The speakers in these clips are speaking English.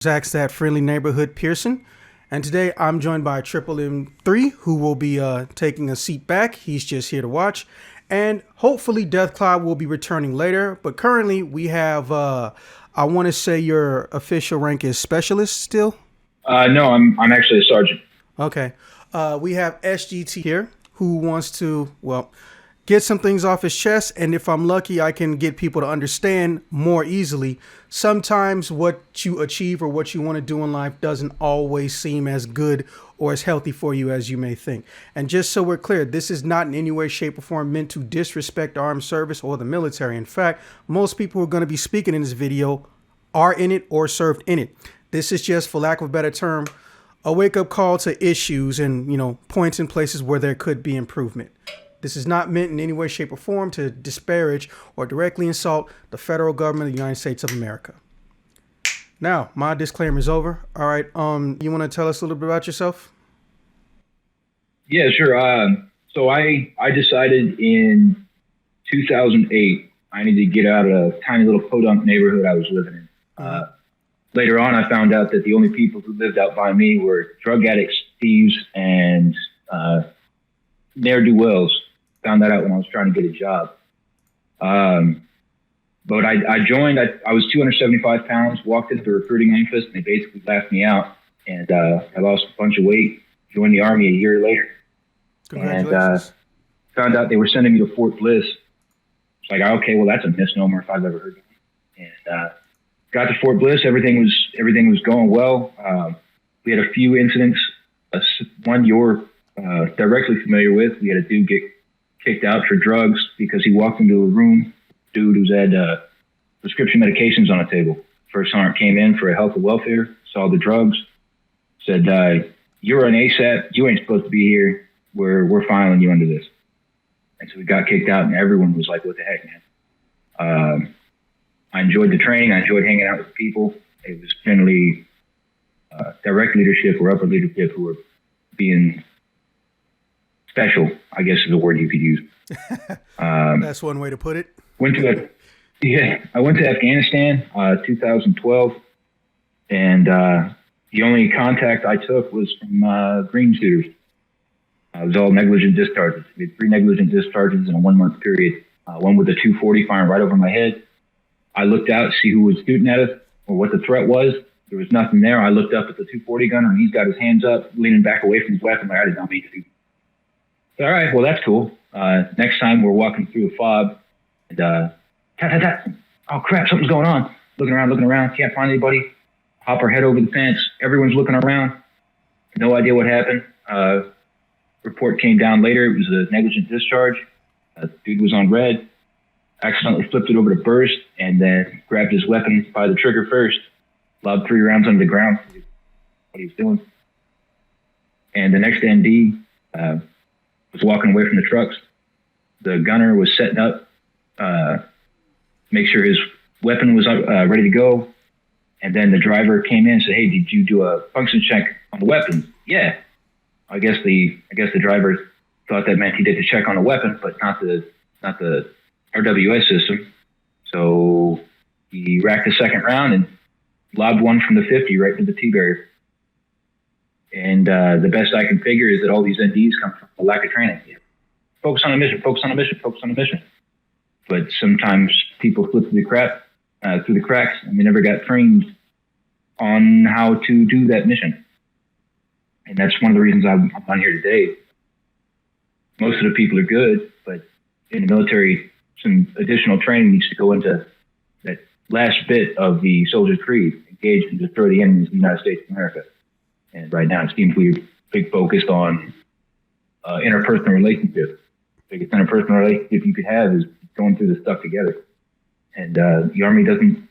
Zach's that friendly neighborhood Pearson. And today I'm joined by Triple M3, who will be taking a seat back. He's just here to watch. And hopefully Death Cloud will be returning later. But currently we have, I want to say your official rank is specialist still? No, I'm actually a sergeant. Okay. We have SGT here who wants to, well, get some things off his chest, and if I'm lucky, I can get people to understand more easily. Sometimes what you achieve or what you want to do in life doesn't always seem as good or as healthy for you as you may think. And just so we're clear, this is not in any way, shape, or form meant to disrespect armed service or the military. In fact, most people who are going to be speaking in this video are in it or served in it. This is just, for lack of a better term, a wake-up call to issues and, points and places where there could be improvement. This is not meant in any way, shape, or form to disparage or directly insult the federal government of the United States of America. Now, my disclaimer is over. All right, you want to tell us a little bit about yourself? Yeah, sure. So I decided in 2008 I needed to get out of a tiny little podunk neighborhood I was living in. Later on, I found out that the only people who lived out by me were drug addicts, thieves, and ne'er-do-wells. Found that out when I was trying to get a job. But I joined, I was 275 pounds, walked into the recruiting office, and they basically laughed me out. And I lost a bunch of weight, joined the Army a year later. Congratulations. And found out they were sending me to Fort Bliss. It's like, okay, well, that's a misnomer if I've ever heard of it. And got to Fort Bliss, everything was going well. We had a few incidents, one you're directly familiar with. We had a dude get kicked out for drugs because he walked into a room, dude who's had prescription medications on a table. First sergeant came in for a health and welfare, saw the drugs, said, you're an ASAP, you ain't supposed to be here, we're filing you under this. And so we got kicked out, and everyone was like, what the heck, man? I enjoyed the training, I enjoyed hanging out with people. It was generally direct leadership or upper leadership who were being special, I guess is the word you could use. That's one way to put it. I went to Afghanistan, 2012, and the only contact I took was from green suiters. It was all negligent discharges. We had 3 negligent discharges in a 1-month period. One with a 240 firing right over my head. I looked out to see who was shooting at us or what the threat was. There was nothing there. I looked up at the 240 gunner, and he's got his hands up, leaning back away from his weapon. I did not mean to do. All right, well, that's cool. Next time we're walking through a fob, and oh crap, something's going on. Looking around, can't find anybody. Hop our head over the fence. Everyone's looking around. No idea what happened. Report came down later. It was a negligent discharge. Dude was on red. Accidentally flipped it over to burst, and then grabbed his weapon by the trigger first. Lobbed 3 rounds under the ground. What he was doing. And the next ND was walking away from the trucks. The gunner was setting up, make sure his weapon was ready to go. And then the driver came in and said, hey, did you do a function check on the weapon? Yeah. I guess the driver thought that meant he did the check on the weapon, but not the RWS system. So he racked a second round and lobbed one from the 50 right into the T-barrier. And the best I can figure is that all these NDs come from a lack of training. Focus on a mission, focus on a mission, focus on a mission. But sometimes people slip through the cracks, and they never got trained on how to do that mission. And that's one of the reasons I'm on here today. Most of the people are good, but in the military, some additional training needs to go into that last bit of the soldier's creed: engage and destroy the enemies of the United States of America. And right now, it seems we're big focused on interpersonal relationships. The biggest interpersonal relationship you could have is going through this stuff together. And the Army doesn't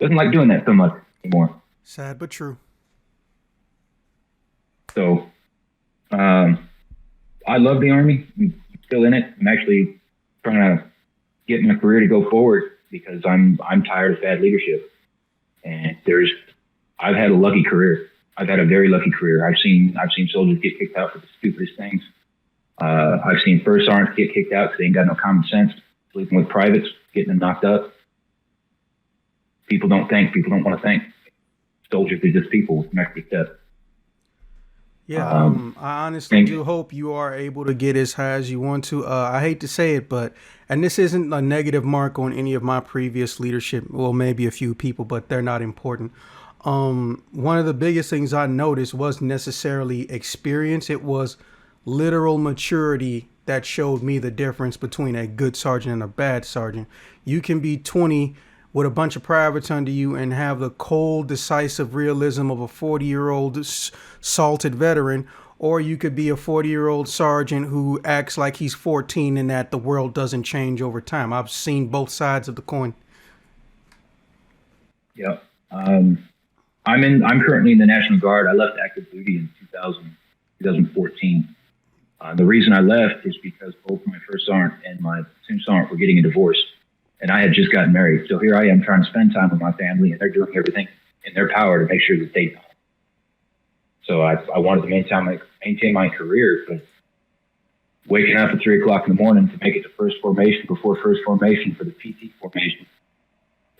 like doing that so much anymore. Sad but true. So I love the Army. I'm still in it. I'm actually trying to get my career to go forward because I'm tired of bad leadership. And I've had a lucky career. I've had a very lucky career. I've seen soldiers get kicked out for the stupidest things. I've seen first sergeants get kicked out because they ain't got no common sense, sleeping with privates, getting them knocked up. People don't think. People don't want to think. soldiers are just people with some extra steps. Yeah, I honestly do hope you are able to get as high as you want to. I hate to say it, but, and this isn't a negative mark on any of my previous leadership, well, maybe a few people, but they're not important. One of the biggest things I noticed wasn't necessarily experience. It was literal maturity that showed me the difference between a good sergeant and a bad sergeant. You can be 20 with a bunch of privates under you and have the cold, decisive realism of a 40-year-old salted veteran, or you could be a 40-year-old sergeant who acts like he's 14 and that the world doesn't change over time. I've seen both sides of the coin. Yeah. I'm currently in the National Guard. I left active duty in 2014. The reason I left is because both my first sergeant and my platoon sergeant were getting a divorce. And I had just gotten married. So here I am trying to spend time with my family, and they're doing everything in their power to make sure that they don't. So I wanted to maintain my career, but waking up at 3 o'clock in the morning to make it to first formation before first formation for the PT formation,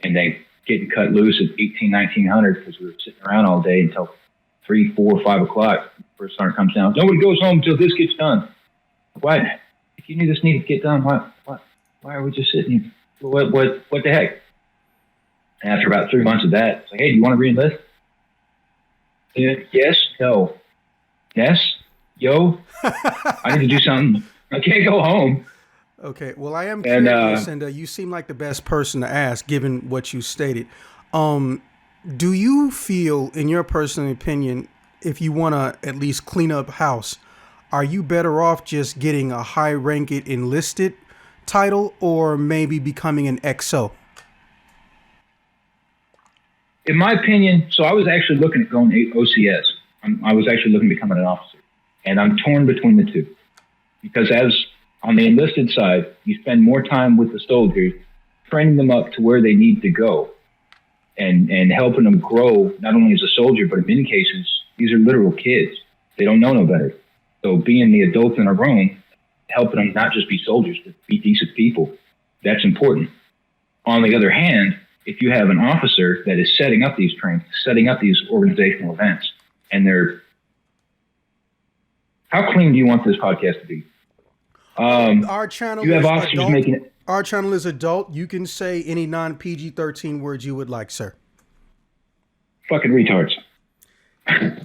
and then getting cut loose at 1900 because we were sitting around all day until 3, 4, 5 o'clock. First sergeant comes down. Nobody goes home until this gets done. Why? If you knew this needed to get done, why are we just sitting here? What the heck? And after about 3 months of that, it's like, hey, do you want to re-enlist? Yes, no. Yes, yo. I need to do something. I can't go home. Okay, well, I am curious, and you seem like the best person to ask, given what you stated. Do you feel, in your personal opinion, if you want to at least clean up house, are you better off just getting a high-ranked enlisted title or maybe becoming an XO? In my opinion, so I was actually looking at going OCS. I was actually looking at becoming an officer, and I'm torn between the two because as on the enlisted side, you spend more time with the soldiers, training them up to where they need to go and helping them grow, not only as a soldier, but in many cases, these are literal kids. They don't know no better. So being the adults in a room, helping them not just be soldiers, but be decent people. That's important. On the other hand, if you have an officer that is setting up these trainings, setting up these organizational events, and how clean do you want this podcast to be? Our channel you have is officers adult. making it. Our channel is adult. You can say any non-PG-13 words you would like, sir. Fucking retards.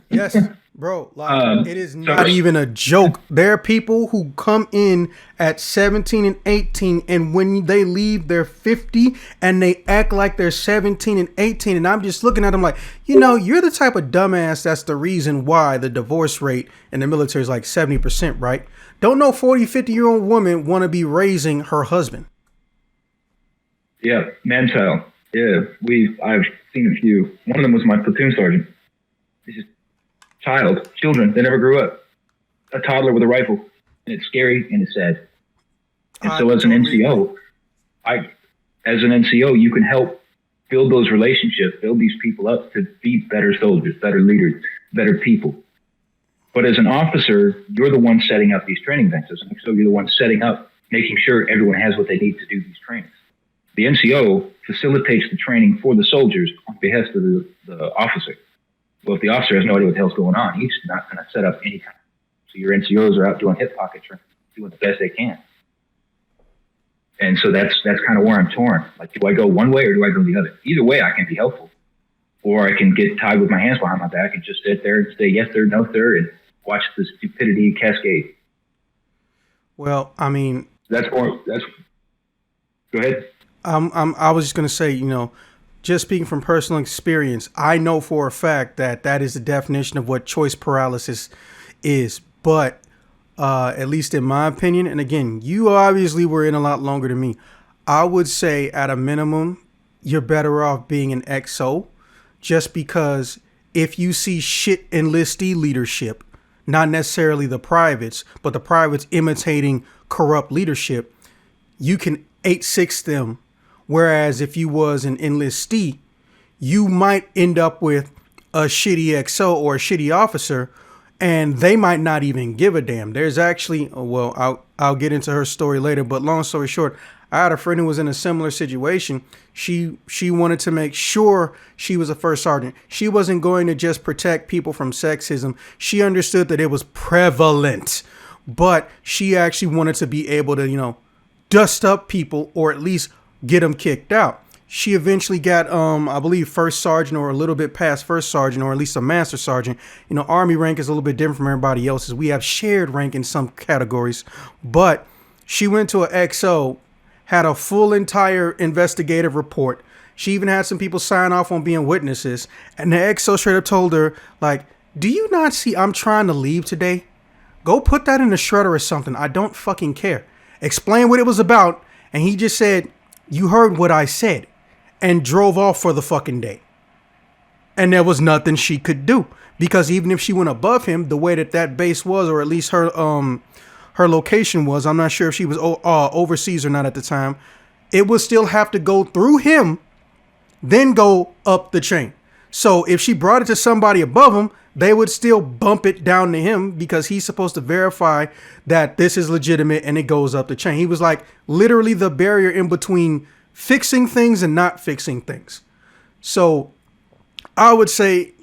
Yes, bro. Like, it is not even a joke. There are people who come in at 17 and 18, and when they leave, they're 50, and they act like they're 17 and 18. And I'm just looking at them like, you're the type of dumbass that's the reason why the divorce rate in the military is like 70%, right? Don't no 40, 50-year-old woman want to be raising her husband. Yeah, man-child. Yeah, I've seen a few. One of them was my platoon sergeant. It's just children. They never grew up. A toddler with a rifle, and it's scary and it's sad. And so, as an NCO, you can help build those relationships, build these people up to be better soldiers, better leaders, better people. But as an officer, you're the one setting up these training events. As an NCO, you're the one setting up, making sure everyone has what they need to do these trainings. The NCO facilitates the training for the soldiers on behest of the officer. Well, if the officer has no idea what the hell's going on, he's not going to set up any kind. So your NCOs are out doing hip pocket training, doing the best they can. And so that's kind of where I'm torn. Like, do I go one way or do I go the other? Either way, I can be helpful. Or I can get tied with my hands behind my back and just sit there and say, yes, sir, no, sir, and watch the stupidity cascade. Well, I mean... Go ahead. I was just going to say, just speaking from personal experience, I know for a fact that is the definition of what choice paralysis is. But at least in my opinion, and again, you obviously were in a lot longer than me, I would say at a minimum, you're better off being an XO, just because if you see shit enlistee leadership, not necessarily the privates, but the privates imitating corrupt leadership, you can 8-6 them. Whereas if you was an enlistee, you might end up with a shitty XO or a shitty officer, and they might not even give a damn. There's actually, well, I'll get into her story later, but long story short, I had a friend who was in a similar situation. She wanted to make sure she was a first sergeant. She wasn't going to just protect people from sexism. She understood that it was prevalent, but she actually wanted to be able to, dust up people or at least get them kicked out. She eventually got, I believe, first sergeant or a little bit past first sergeant or at least a master sergeant. Army rank is a little bit different from everybody else's. We have shared rank in some categories, but she went to an XO, had a full entire investigative report. She even had some people sign off on being witnesses. And the XO straight up told her, like, do you not see I'm trying to leave today? Go put that in the shredder or something. I don't fucking care. Explain what it was about. And he just said, you heard what I said, and drove off for the fucking day. And there was nothing she could do, because even if she went above him, the way that base was, or at least her location was, I'm not sure if she was overseas or not at the time, it would still have to go through him, then go up the chain. So if she brought it to somebody above him, they would still bump it down to him because he's supposed to verify that this is legitimate, and it goes up the chain. He was like literally the barrier in between fixing things and not fixing things. So I would say,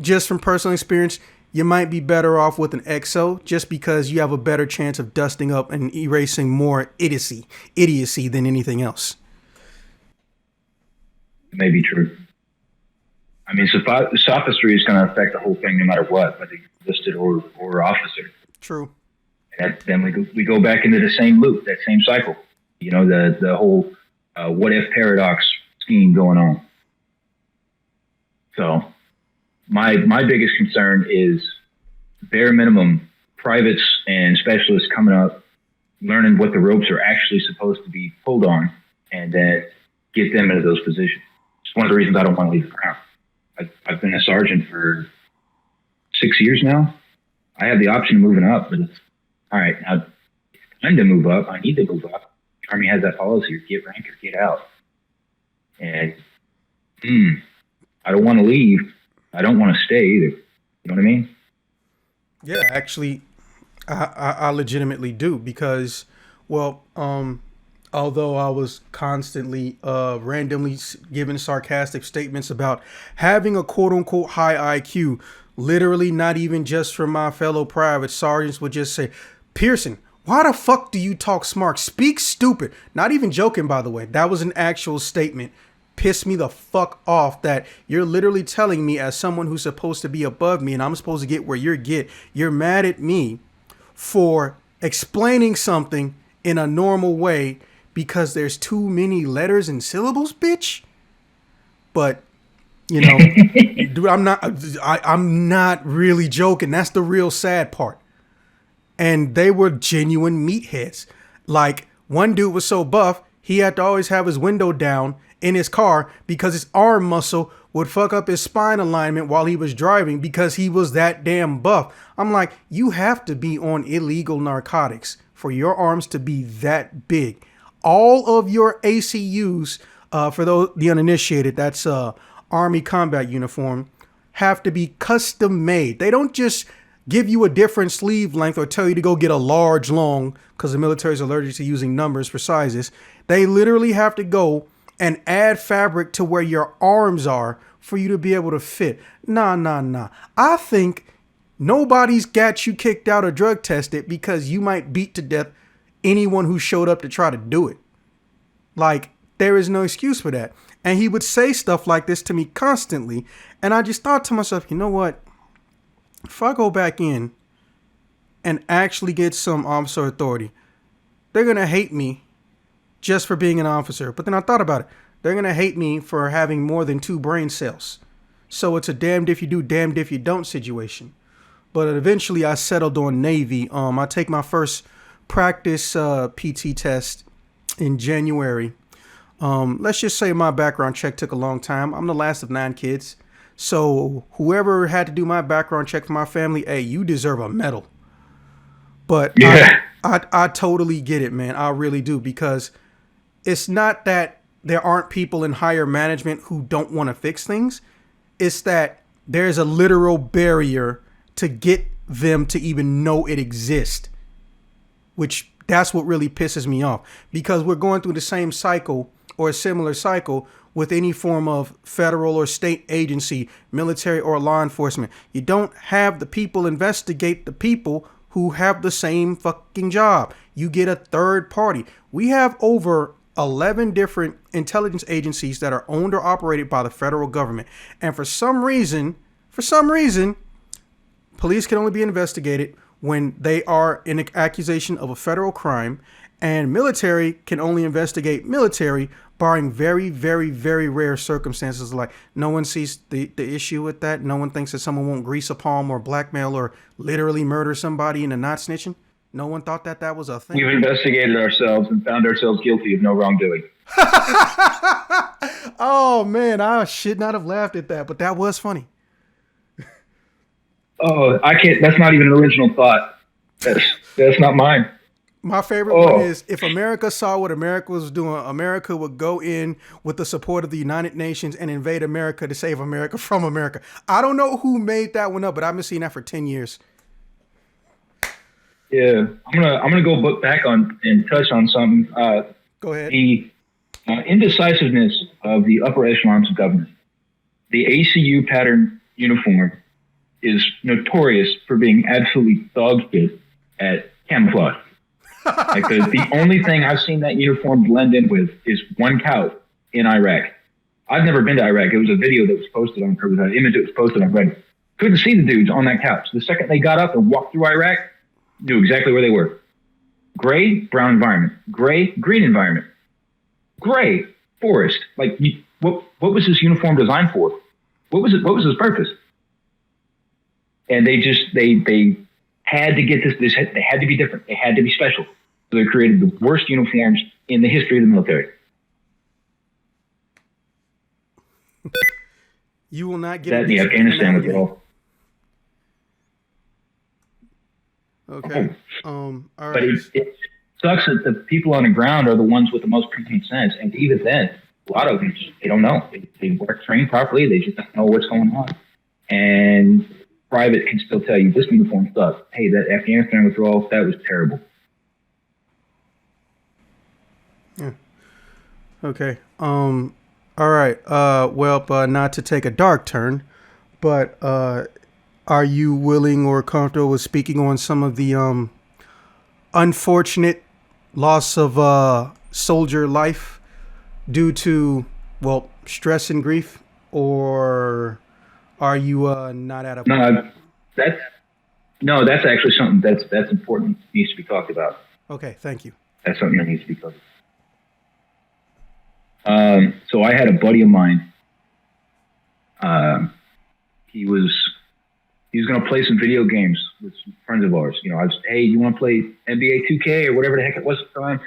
just from personal experience, you might be better off with an XO just because you have a better chance of dusting up and erasing more idiocy than anything else. It may be true. I mean, sophistry is going to affect the whole thing no matter what, whether you're listed or officer. True. And then we go back into the same loop, that same cycle. The whole what if paradox scheme going on. So my biggest concern is bare minimum privates and specialists coming up, learning what the ropes are actually supposed to be pulled on, and then get them into those positions. It's one of the reasons I don't want to leave the ground. I've been a sergeant for 6 years now. I have the option of moving up, but it's all right. Now, time to move up. I need to move up. The Army has that policy: or get rank or get out. And I don't want to leave. I don't want to stay either. You know what I mean? Yeah, actually, I legitimately do, because, although I was constantly randomly giving sarcastic statements about having a quote unquote high IQ, literally not even just from my fellow private sergeants would just say, Pearson, why the fuck do you talk smart? Speak stupid. Not even joking, by the way. That was an actual statement. Pissed me the fuck off that you're literally telling me, as someone who's supposed to be above me and I'm supposed to get where you're mad at me for explaining something in a normal way because there's too many letters and syllables, bitch. But, dude, I'm not really joking. That's the real sad part. And they were genuine meatheads. Like, one dude was so buff, he had to always have his window down in his car because his arm muscle would fuck up his spine alignment while he was driving because he was that damn buff. I'm like, you have to be on illegal narcotics for your arms to be that big. All of your ACUs, for the uninitiated, that's Army combat uniform, have to be custom made. They don't just give you a different sleeve length or tell you to go get a large long because the military is allergic to using numbers for sizes. They literally have to go and add fabric to where your arms are for you to be able to fit. Nah. I think nobody's got you kicked out or drug tested because you might beat to death anyone who showed up to try to do it. Like, there is no excuse for that. And he would say stuff like this to me constantly. And I just thought to myself, you know what? If I go back in and actually get some officer authority, they're going to hate me just for being an officer. But then I thought about it. They're going to hate me for having more than 2 brain cells. So it's a damned if you do, damned if you don't situation. But eventually I settled on Navy. I take my first practice PT test in January. Let's just say my background check took a long time. I'm the last of 9 kids. So whoever had to do my background check for my family, hey, you deserve a medal. But yeah. I totally get it, man. I really do, because it's not that there aren't people in higher management who don't want to fix things. It's that there's a literal barrier to get them to even know it exists, which That's what really pisses me off, because we're going through the same cycle or a similar cycle with any form of federal or state agency, military or law enforcement. You don't have the people investigate the people who have the same fucking job. You get a third party. We have over 11 different intelligence agencies that are owned or operated by the federal government. And for some reason, police can only be investigated when they are in an accusation of a federal crime, and military can only investigate military, barring very, very, very rare circumstances. Like, no one sees the issue with that. No one thinks that someone won't grease a palm or blackmail or literally murder somebody into not snitching. No one thought that that was a thing. We've investigated ourselves and found ourselves guilty of no wrongdoing. Oh, man, I should not have laughed at that, but that was funny. Oh, I can't. That's not even an original thought. That's not mine. My favorite one is, if America saw what America was doing, America would go in with the support of the United Nations and invade America to save America from America. I don't know who made that one up, but I've been seeing that for 10 years. Yeah, I'm gonna go back on and touch on something. Go ahead. The indecisiveness of the upper echelons of government. The ACU pattern uniform is notorious for being absolutely dog shit at camouflage. Like the only thing I've seen that uniform blend in with is one couch in Iraq. I've never been to Iraq. It was a video that was posted on, or was an image that was posted on Reddit. Couldn't see the dudes on that couch. The second they got up and walked through Iraq, knew exactly where they were. Gray, brown environment. Gray, green environment. Gray, forest. Like, what was this uniform designed for? What was its purpose? And they had to get this. They had to be different. They had to be special. So they created the worst uniforms in the history of the military. You will not get that the Afghanistan was all. Okay. All right. But it sucks that the people on the ground are the ones with the most preconceived sense, and even then, a lot of them they don't know. They weren't trained properly. They just don't know what's going on. And private can still tell you this uniform sucks. Hey, that Afghanistan withdrawal, that was terrible. Yeah. Okay. All right. Well, not to take a dark turn, but are you willing or comfortable with speaking on some of the unfortunate loss of soldier life due to, well, stress and grief, or are you not at a point? No, that's actually something that's important, needs to be talked about. Okay, thank you. That's something that needs to be covered. So I had a buddy of mine. He was going to play some video games with some friends of ours. You know, I was, hey, you want to play NBA 2K or whatever the heck it was at the time?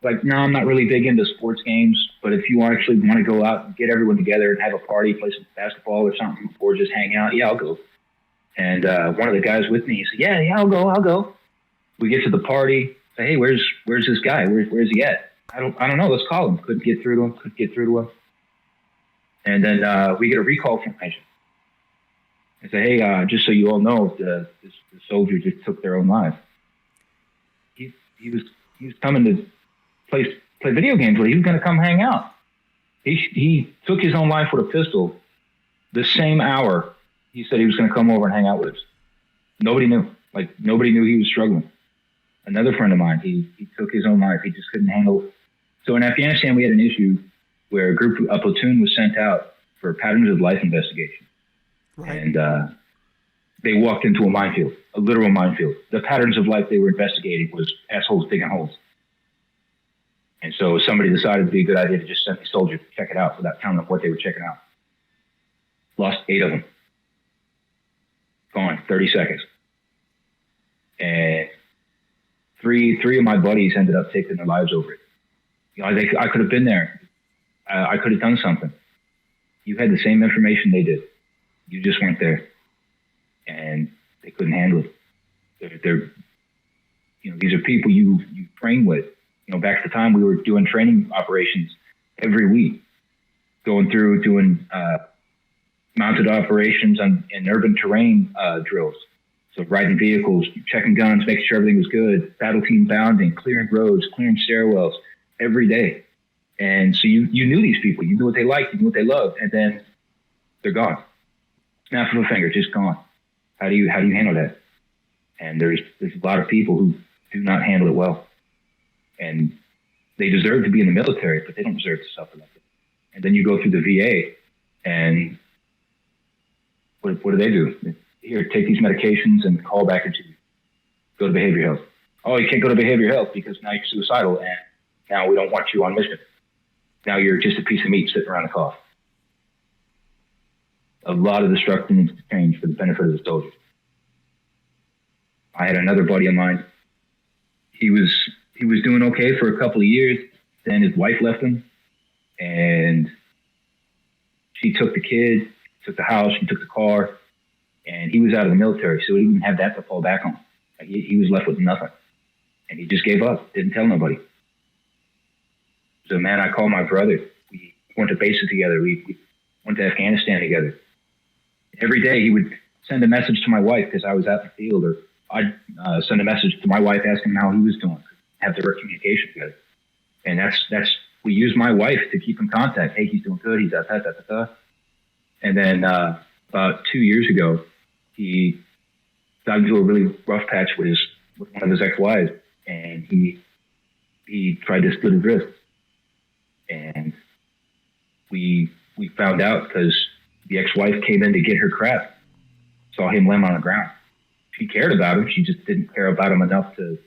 Like, no, I'm not really big into sports games, but if you actually want to go out and get everyone together and have a party, play some basketball or something, or just hang out, yeah, I'll go. And one of the guys with me, he said, yeah, I'll go. We get to the party, say, hey, where's this guy? Where's he at? I don't know. Let's call him. Couldn't get through to him. And then we get a recall information. I say, hey, just so you all know, the soldier just took their own lives. He was coming to play video games with. He was going to come hang out. He took his own life with a pistol. The same hour, he said he was going to come over and hang out with us. Nobody knew. Like, nobody knew he was struggling. Another friend of mine, he took his own life. He just couldn't handle it. So in Afghanistan, we had an issue where a platoon was sent out for patterns of life investigation. Right. And they walked into a minefield, a literal minefield. The patterns of life they were investigating was assholes digging holes. And so somebody decided it'd be a good idea to just send the soldiers to check it out without telling them what they were checking out. Lost 8 of them. Gone, 30 seconds. And three of my buddies ended up taking their lives over it. You know, I could have been there. I could have done something. You had the same information they did. You just weren't there. And they couldn't handle it. They're these are people you train with. You know, back at the time we were doing training operations every week, going through doing mounted operations in urban terrain drills. So riding vehicles, checking guns, making sure everything was good, battle team bounding, clearing roads, clearing stairwells every day. And so you knew these people, you knew what they liked, you knew what they loved, and then they're gone. Snap of a finger, just gone. How do you handle that? And there's a lot of people who do not handle it well. And they deserve to be in the military, but they don't deserve to suffer like that. And then you go through the VA, and what do they do? Here, take these medications and call back into go to behavioral health. Oh, you can't go to behavioral health because now you're suicidal, and now we don't want you on mission. Now you're just a piece of meat sitting around the cough. A lot of the structure needs to change for the benefit of the soldiers. I had another buddy of mine. He was doing okay for a couple of years. Then his wife left him, and she took the kid, took the house, she took the car, and he was out of the military, so he didn't have that to fall back on. Like he was left with nothing, and he just gave up. Didn't tell nobody. So, man, I called my brother. We went to bases together. We went to Afghanistan together. Every day he would send a message to my wife because I was out in the field, or I'd send a message to my wife asking him how he was doing, have direct communication together. And we used my wife to keep in contact. Hey, he's doing good. He's at that. And then about 2 years ago, he got into a really rough patch with one of his ex-wives, and he tried to split his wrist. And we found out because the ex-wife came in to get her crap, saw him limp on the ground. She cared about him. She just didn't care about him enough to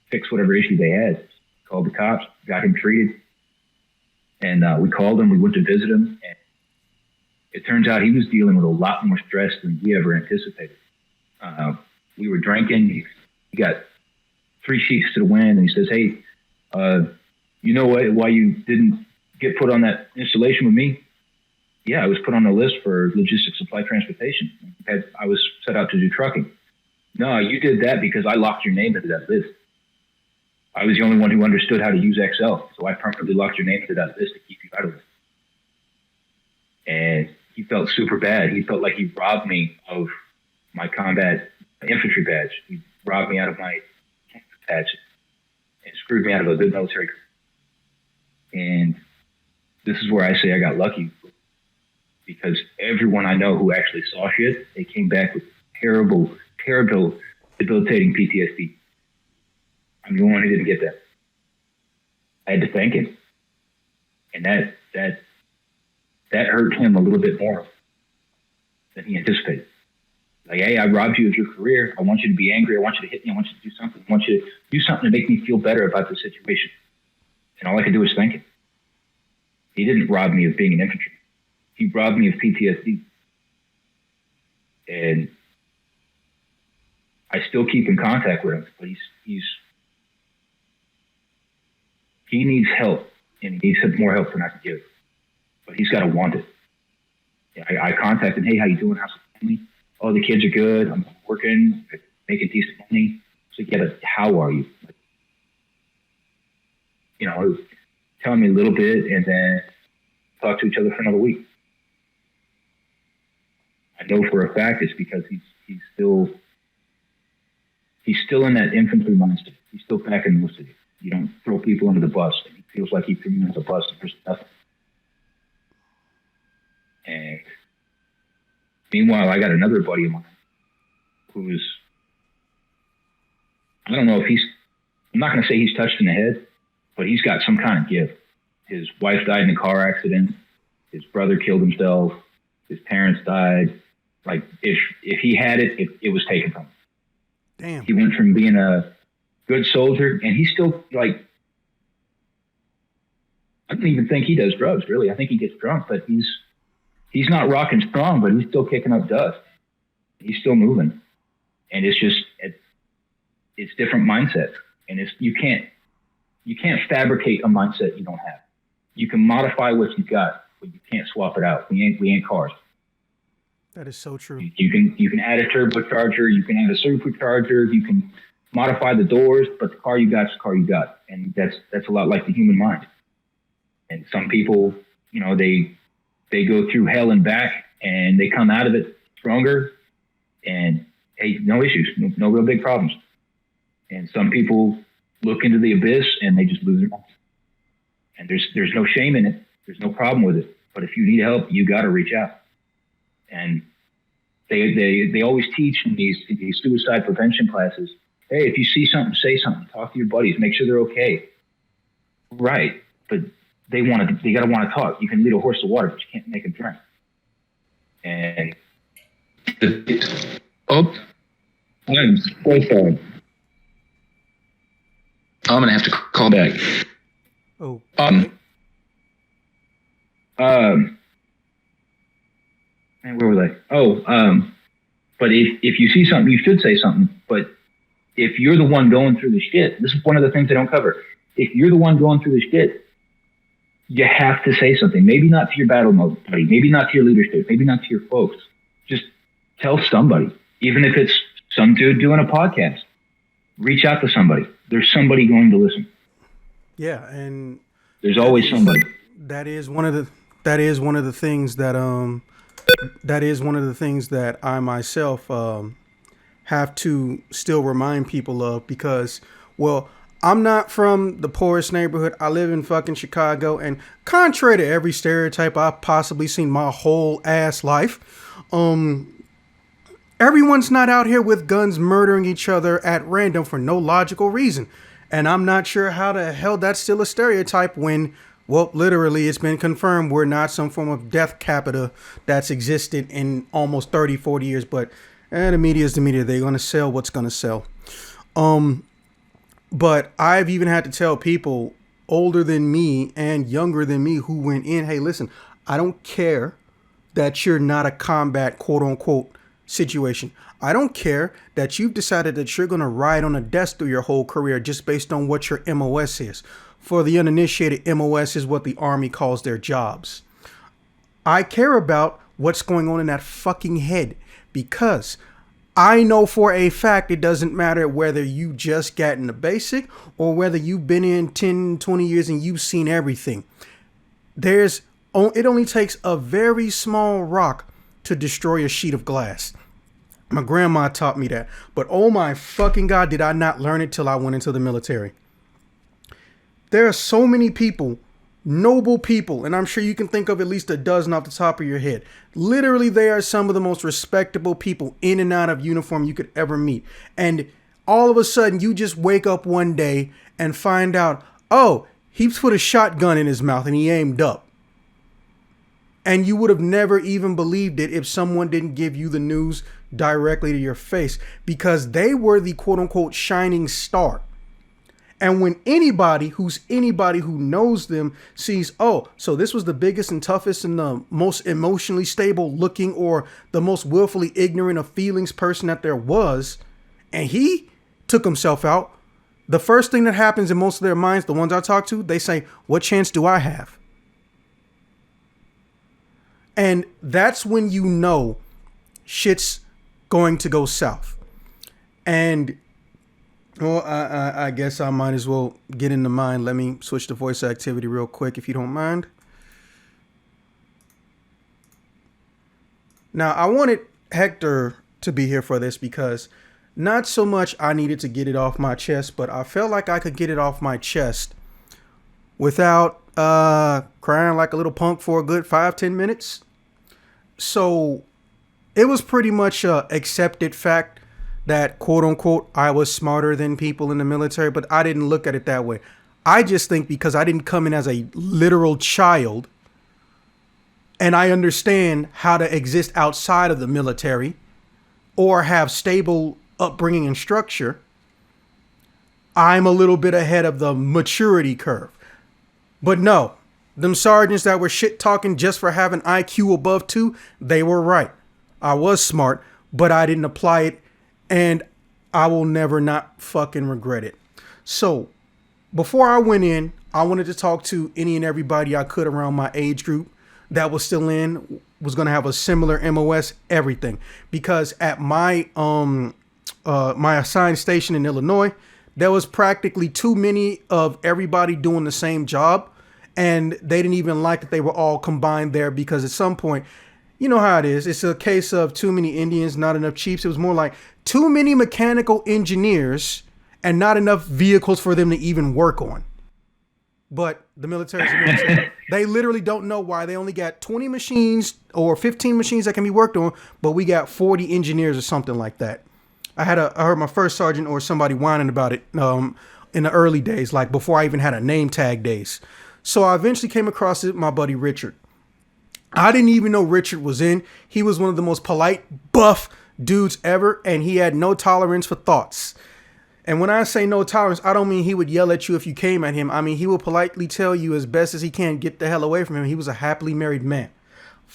fix whatever issue they had. Called the cops, got him treated. And we called him. We went to visit him. And it turns out he was dealing with a lot more stress than we ever anticipated. We were drinking. He got 3 sheets to the wind, and he says, "Hey, you know why you didn't get put on that installation with me?" "Yeah, I was put on the list for logistics, supply, transportation. I was set out to do trucking." "No, you did that because I locked your name into that list. I was the only one who understood how to use Excel, so I permanently locked your name into that list to keep you out of it." And he felt super bad. He felt like he robbed me of my combat infantry badge. He robbed me out of my badge and screwed me out of a good military career. And this is where I say I got lucky, because everyone I know who actually saw shit, they came back with terrible, debilitating PTSD. I'm the one who didn't get that. I had to thank him. And that hurt him a little bit more than he anticipated. Like, hey, I robbed you of your career. I want you to be angry. I want you to hit me. I want you to do something. I want you to do something to make me feel better about the situation. And all I could do was thank him. He didn't rob me of being an infantryman. He robbed me of PTSD. And I still keep in contact with him, but he needs help, and he needs more help than I can give. But he's got to want it. I contacted him. Hey, how you doing? How's the family? Oh, the kids are good. I'm working, making decent money. So yeah, but how are you? Like, tell me a little bit, and then talk to each other for another week. I know for a fact it's because he's still in that infantry mindset. He's still back in the city. You don't throw people under the bus. And he feels like he threw me under the bus and there's nothing. And meanwhile, I got another buddy of mine who's, I don't know if I'm not going to say he's touched in the head, but he's got some kind of gift. His wife died in a car accident. His brother killed himself. His parents died. Like, if he had it, it was taken from him. Damn. He went from being a good soldier, and he's still, like, I don't even think he does drugs, really. I think he gets drunk, but he's not rocking strong, but he's still kicking up dust. He's still moving. And it's just, it's different mindsets. And you can't fabricate a mindset you don't have. You can modify what you got, but you can't swap it out. We ain't cars. That is so true. You can add a turbocharger, you can add a supercharger, you can modify the doors, but the car you got is the car you got. And that's a lot like the human mind. And some people, they go through hell and back, and they come out of it stronger. And hey, no issues, no real big problems. And some people look into the abyss and they just lose their minds. And there's no shame in it. There's no problem with it. But if you need help, you got to reach out. And they always teach in these suicide prevention classes, hey, if you see something, say something. Talk to your buddies. Make sure they're okay. Right. But they got to want to talk. You can lead a horse to water, but you can't make him drink. And oh, I'm so sorry. I'm gonna have to call back. Oh. And where were they? But if you see something, you should say something. But if you're the one going through the shit, this is one of the things they don't cover. If you're the one going through the shit, you have to say something. Maybe not to your battle buddy, maybe not to your leadership, maybe not to your folks. Just tell somebody, even if it's some dude doing a podcast. Reach out to somebody. There's somebody going to listen. Yeah, and there's always somebody. That is one of the things that I myself have to still remind people of, because, well, I'm not from the poorest neighborhood. I live in fucking Chicago, and contrary to every stereotype I've possibly seen my whole ass life, everyone's not out here with guns murdering each other at random for no logical reason. And I'm not sure how the hell that's still a stereotype when, well, literally it's been confirmed we're not some form of death capita that's existed in almost 30, 40 years. But the media is the media. They're going to sell what's going to sell. But I've even had to tell people older than me and younger than me who went in, hey, listen, I don't care that you're not a combat, quote unquote, situation. I don't care that you've decided that you're going to ride on a desk through your whole career just based on what your MOS is. For the uninitiated, MOS is what the Army calls their jobs. I care about what's going on in that fucking head, because I know for a fact it doesn't matter whether you just got in the basic or whether you've been in 10, 20 years and you've seen everything. It only takes a very small rock to destroy a sheet of glass. My grandma taught me that. But oh my fucking God, did I not learn it till I went into the military. There are so many people, noble people, and I'm sure you can think of at least a dozen off the top of your head. Literally, they are some of the most respectable people in and out of uniform you could ever meet. And all of a sudden, you just wake up one day and find out, oh, he put a shotgun in his mouth and he aimed up. And you would have never even believed it if someone didn't give you the news directly to your face, because they were the quote unquote shining star. And when anybody who knows them sees, oh, so this was the biggest and toughest and the most emotionally stable looking or the most willfully ignorant of feelings person that there was, and he took himself out, the first thing that happens in most of their minds, the ones I talk to, they say, what chance do I have? And that's when you know shit's going to go south. And, well, I guess I might as well get into mine. Let me switch to voice activity real quick, if you don't mind. Now, I wanted Hector to be here for this because not so much I needed to get it off my chest, but I felt like I could get it off my chest without crying like a little punk for a good 5-10 minutes. So it was pretty much a accepted fact that, quote unquote, I was smarter than people in the military, but I didn't look at it that way. I just think because I didn't come in as a literal child and I understand how to exist outside of the military or have stable upbringing and structure, I'm a little bit ahead of the maturity curve. But no, them sergeants that were shit talking just for having IQ above 2, they were right. I was smart, but I didn't apply it, and I will never not fucking regret it. So before I went in, I wanted to talk to any and everybody I could around my age group that was still in, was going to have a similar MOS, everything. Because at my my assigned station in Illinois, there was practically too many of everybody doing the same job. And they didn't even like that they were all combined there, because at some point, you know how it is. It's a case of too many Indians, not enough chiefs. It was more like too many mechanical engineers and not enough vehicles for them to even work on. But the military is the military. They literally don't know why. They only got 20 machines or 15 machines that can be worked on, but we got 40 engineers or something like that. I heard my first sergeant or somebody whining about it in the early days, like before I even had a name tag days. So I eventually came across it, my buddy Richard. I didn't even know Richard was in. He was one of the most polite, buff dudes ever, and he had no tolerance for thoughts. And when I say no tolerance, I don't mean he would yell at you if you came at him. I mean, he will politely tell you as best as he can, get the hell away from him. He was a happily married man.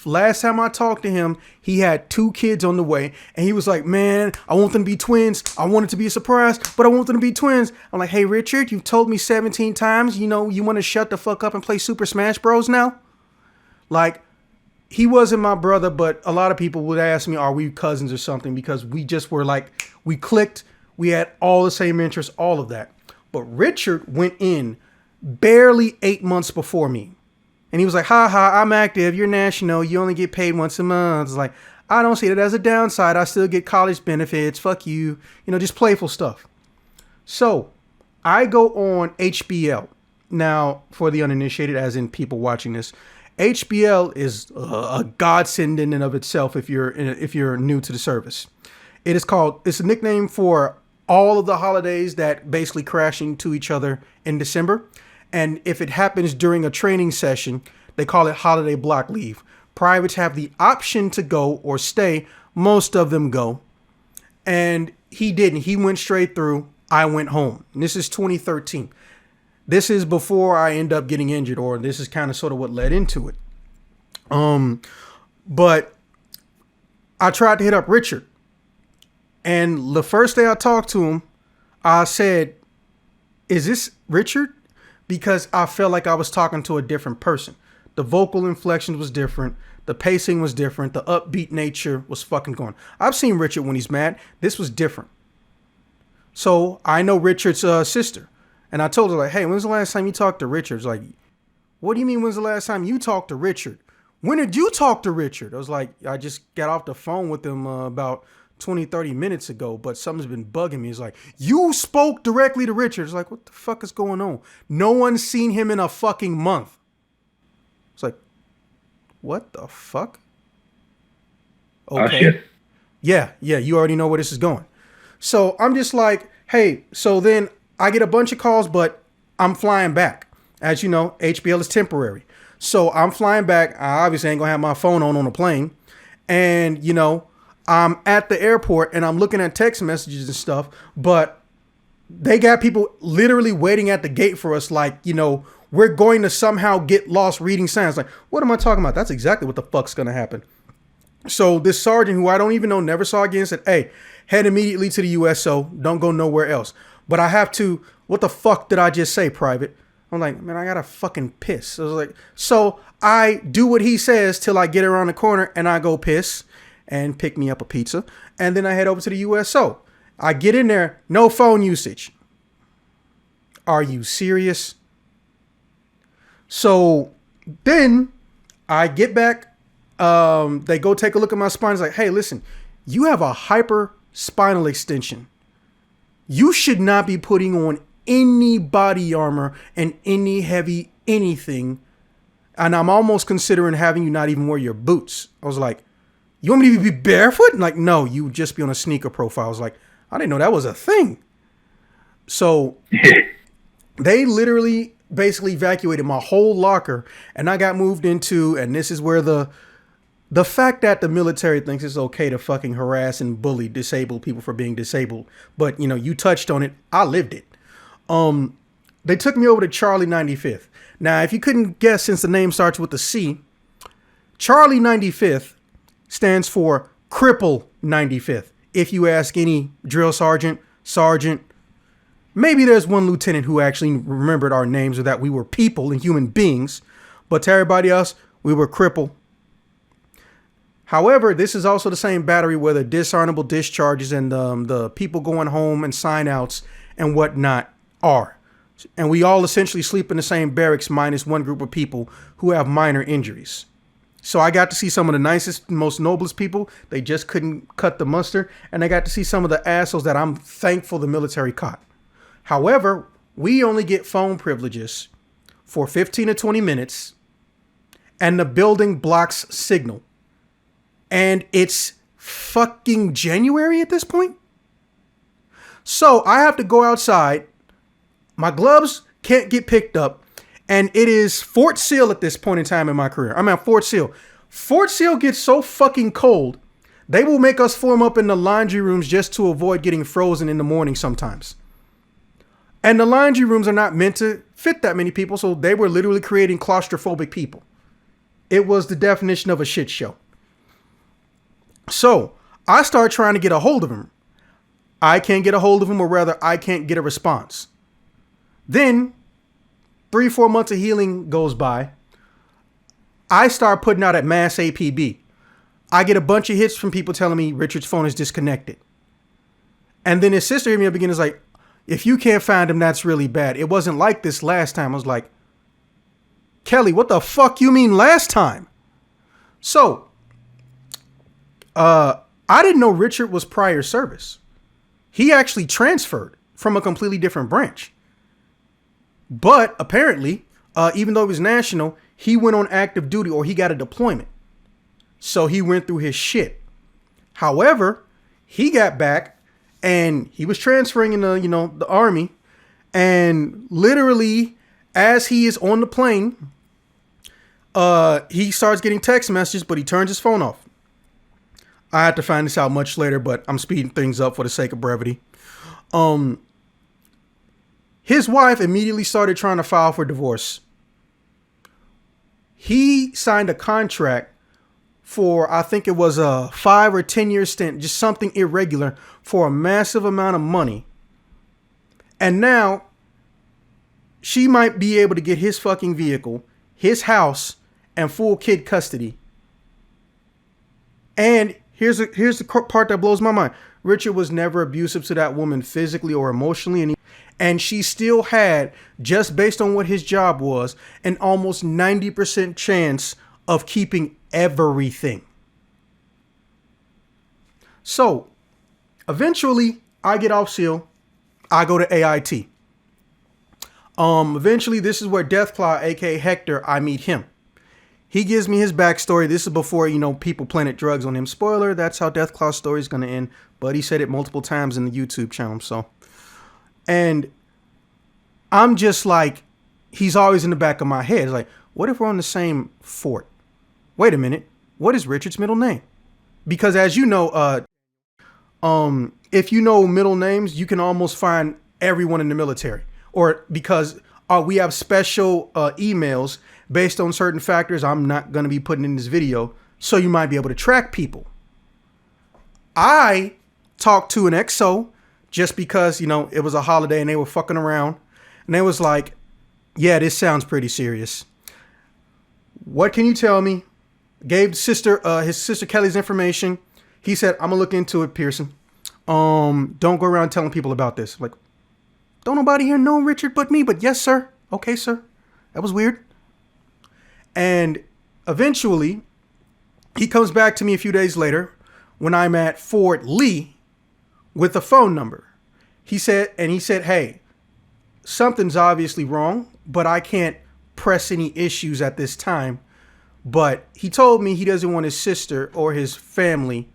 Last time I talked to him, he had 2 kids on the way, and he was like, man, I want them to be twins. I want it to be a surprise, but I want them to be twins. I'm like, hey, Richard, you've told me 17 times, you want to shut the fuck up and play Super Smash Bros. Now? Like, he wasn't my brother, but a lot of people would ask me, are we cousins or something? Because we just were like, we clicked. We had all the same interests, all of that. But Richard went in barely 8 months before me. And he was like, I'm active. You're national. You only get paid once a month. It's like, I don't see that as a downside. I still get college benefits. Fuck you. Just playful stuff. So I go on HBL. Now, for the uninitiated, as in people watching this, HBL is a godsend in and of itself if you're new to the service. It's a nickname for all of the holidays that basically crash into each other in December. And if it happens during a training session, they call it holiday block leave. Privates have the option to go or stay. Most of them go. And he didn't. He went straight through. I went home. And this is 2013. This is before I end up getting injured, or this is kind of sort of what led into it. But I tried to hit up Richard. And the first day I talked to him, I said, is this Richard? Because I felt like I was talking to a different person. The vocal inflection was different. The pacing was different. The upbeat nature was fucking gone. I've seen Richard when he's mad. This was different. So I know Richard's sister. And I told her, like, hey, when's the last time you talked to Richard? It's like, what do you mean when's the last time you talked to Richard? When did you talk to Richard? I was like, I just got off the phone with him about 20, 30 minutes ago, but something's been bugging me. It's like, you spoke directly to Richard. It's like, what the fuck is going on? No one's seen him in a fucking month. It's like, what the fuck? Okay. Oh, shit. Yeah, you already know where this is going. So I'm just like, hey, so then I get a bunch of calls, but I'm flying back. As you know, HBL is temporary. So I'm flying back. I obviously ain't gonna have my phone on a plane. And, I'm at the airport and I'm looking at text messages and stuff, but they got people literally waiting at the gate for us. Like, we're going to somehow get lost reading signs. Like, what am I talking about? That's exactly what the fuck's going to happen. So this sergeant, who I don't even know, never saw again, said, hey, head immediately to the USO. Don't go nowhere else. But I have to, what the fuck did I just say, Private? I'm like, man, I got to fucking piss. I was like, so I do what he says till I get around the corner and I go piss and pick me up a pizza. And then I head over to the USO. I get in there, no phone usage. Are you serious? So then I get back. They go take a look at my spine. It's like, hey, listen, you have a hyper spinal extension. You should not be putting on any body armor and any heavy anything. And I'm almost considering having you not even wear your boots. I was like, you want me to be barefoot? And like, no, you would just be on a sneaker profile. I was like, I didn't know that was a thing. So they literally basically evacuated my whole locker, and I got moved into, and this is where the fact that the military thinks it's okay to fucking harass and bully disabled people for being disabled. But, you touched on it. I lived it. They took me over to Charlie 95th. Now, if you couldn't guess, since the name starts with a C, Charlie 95th stands for Cripple 95th. If you ask any drill sergeant, maybe there's one lieutenant who actually remembered our names, or that we were people and human beings. But to everybody else, we were Cripple. However, this is also the same battery where the dishonorable discharges and the people going home and sign outs and whatnot are. And we all essentially sleep in the same barracks minus one group of people who have minor injuries. So I got to see some of the nicest, most noblest people. They just couldn't cut the mustard. And I got to see some of the assholes that I'm thankful the military caught. However, we only get phone privileges for 15 to 20 minutes. And the building blocks signal. And it's fucking January at this point. So I have to go outside. My gloves can't get picked up. And it is Fort Sill at this point in time in my career. I'm at Fort Sill. Fort Sill gets so fucking cold, they will make us form up in the laundry rooms just to avoid getting frozen in the morning sometimes. And the laundry rooms are not meant to fit that many people, so they were literally creating claustrophobic people. It was the definition of a shit show. So I start trying to get a hold of him. I can't get a hold of him, or rather, I can't get a response. Then 3-4 months of healing goes by. I start putting out at mass APB. I get a bunch of hits from people telling me Richard's phone is disconnected. And then his sister hit me up again and is like, if you can't find him, that's really bad. It wasn't like this last time. I was like, Kelly, what the fuck you mean last time? So, I didn't know Richard was prior service. He actually transferred from a completely different branch. But apparently, even though he was national, he went on active duty, or he got a deployment. So he went through his shit. However, he got back and he was transferring in the army. And literally, as he is on the plane, he starts getting text messages, but he turns his phone off. I had to find this out much later, but I'm speeding things up for the sake of brevity. His wife immediately started trying to file for divorce. He signed a contract for, I think it was a 5 or 10 year stint, just something irregular, for a massive amount of money. And now she might be able to get his fucking vehicle, his house, and full kid custody. And here's the part that blows my mind. Richard was never abusive to that woman physically or emotionally. And she still had, just based on what his job was, an almost 90% chance of keeping everything. So, eventually, I get off SEAL. I go to AIT. Eventually, this is where Deathclaw, aka Hector, I meet him. He gives me his backstory. This is before, people planted drugs on him. Spoiler, that's how Deathclaw's story is going to end. But he said it multiple times in the YouTube channel, so... And I'm just like, he's always in the back of my head. It's like, what if we're on the same fort? Wait a minute. What is Richard's middle name? Because as you know, if you know middle names, you can almost find everyone in the military. Or because we have special emails based on certain factors I'm not going to be putting in this video. So you might be able to track people. I talked to an XO. Just because, it was a holiday and they were fucking around. And they was like, yeah, this sounds pretty serious. What can you tell me? Gave his sister Kelly's information. He said, I'm going to look into it, Pearson. Don't go around telling people about this. Like, don't nobody here know Richard but me. But yes, sir. Okay, sir. That was weird. And eventually, he comes back to me a few days later when I'm at Fort Lee with a phone number. He said, hey, something's obviously wrong, but I can't press any issues at this time. But he told me he doesn't want his sister or his family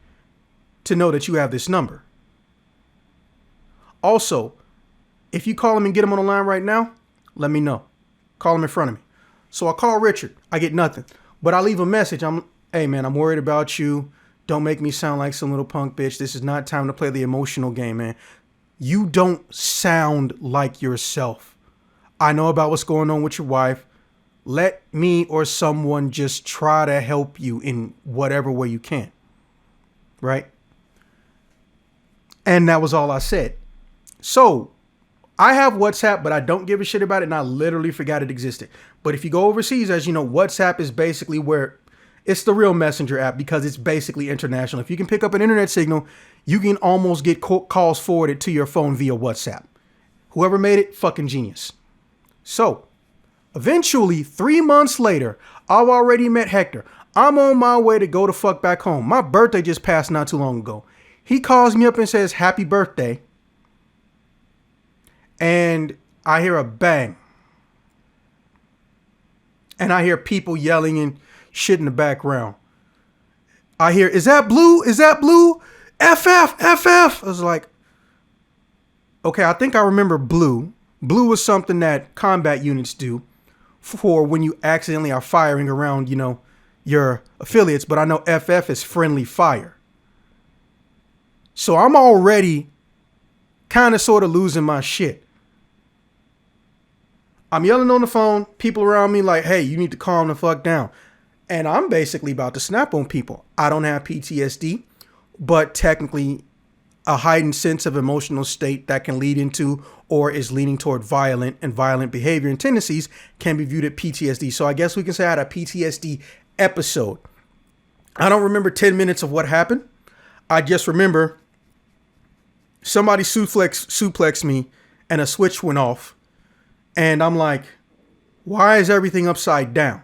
to know that you have this number. Also, if you call him and get him on the line right now, let me know. Call him in front of me. So I call Richard. I get nothing. But I leave a message. Hey, man, I'm worried about you. Don't make me sound like some little punk bitch. This is not time to play the emotional game, man. You don't sound like yourself. I know about what's going on with your wife. Let me or someone just try to help you in whatever way you can. Right? And that was all I said. So I have WhatsApp, but I don't give a shit about it. And I literally forgot it existed. But if you go overseas, as you know, WhatsApp is basically where it's the real messenger app because it's basically international. If you can pick up an internet signal, you can almost get calls forwarded to your phone via WhatsApp. Whoever made it, fucking genius. So eventually, 3 months later, I've already met Hector. I'm on my way to go the fuck back home. My birthday just passed not too long ago. He calls me up and says, happy birthday. And I hear a bang. And I hear people yelling and shit in the background. I hear, is that Blue? Is that Blue? FF, FF. I was like, okay, I think I remember Blue. Blue was something that combat units do for when you accidentally are firing around, you know, your affiliates. But I know FF is friendly fire. So I'm already kind of sort of losing my shit. I'm yelling on the phone. People around me like, hey, you need to calm the fuck down. And I'm basically about to snap on people. I don't have PTSD, but technically a heightened sense of emotional state that can lead into or is leaning toward violent behavior and tendencies can be viewed as PTSD. So I guess we can say I had a PTSD episode. I don't remember 10 minutes of what happened. I just remember somebody suplexed me and a switch went off. And I'm like, why is everything upside down?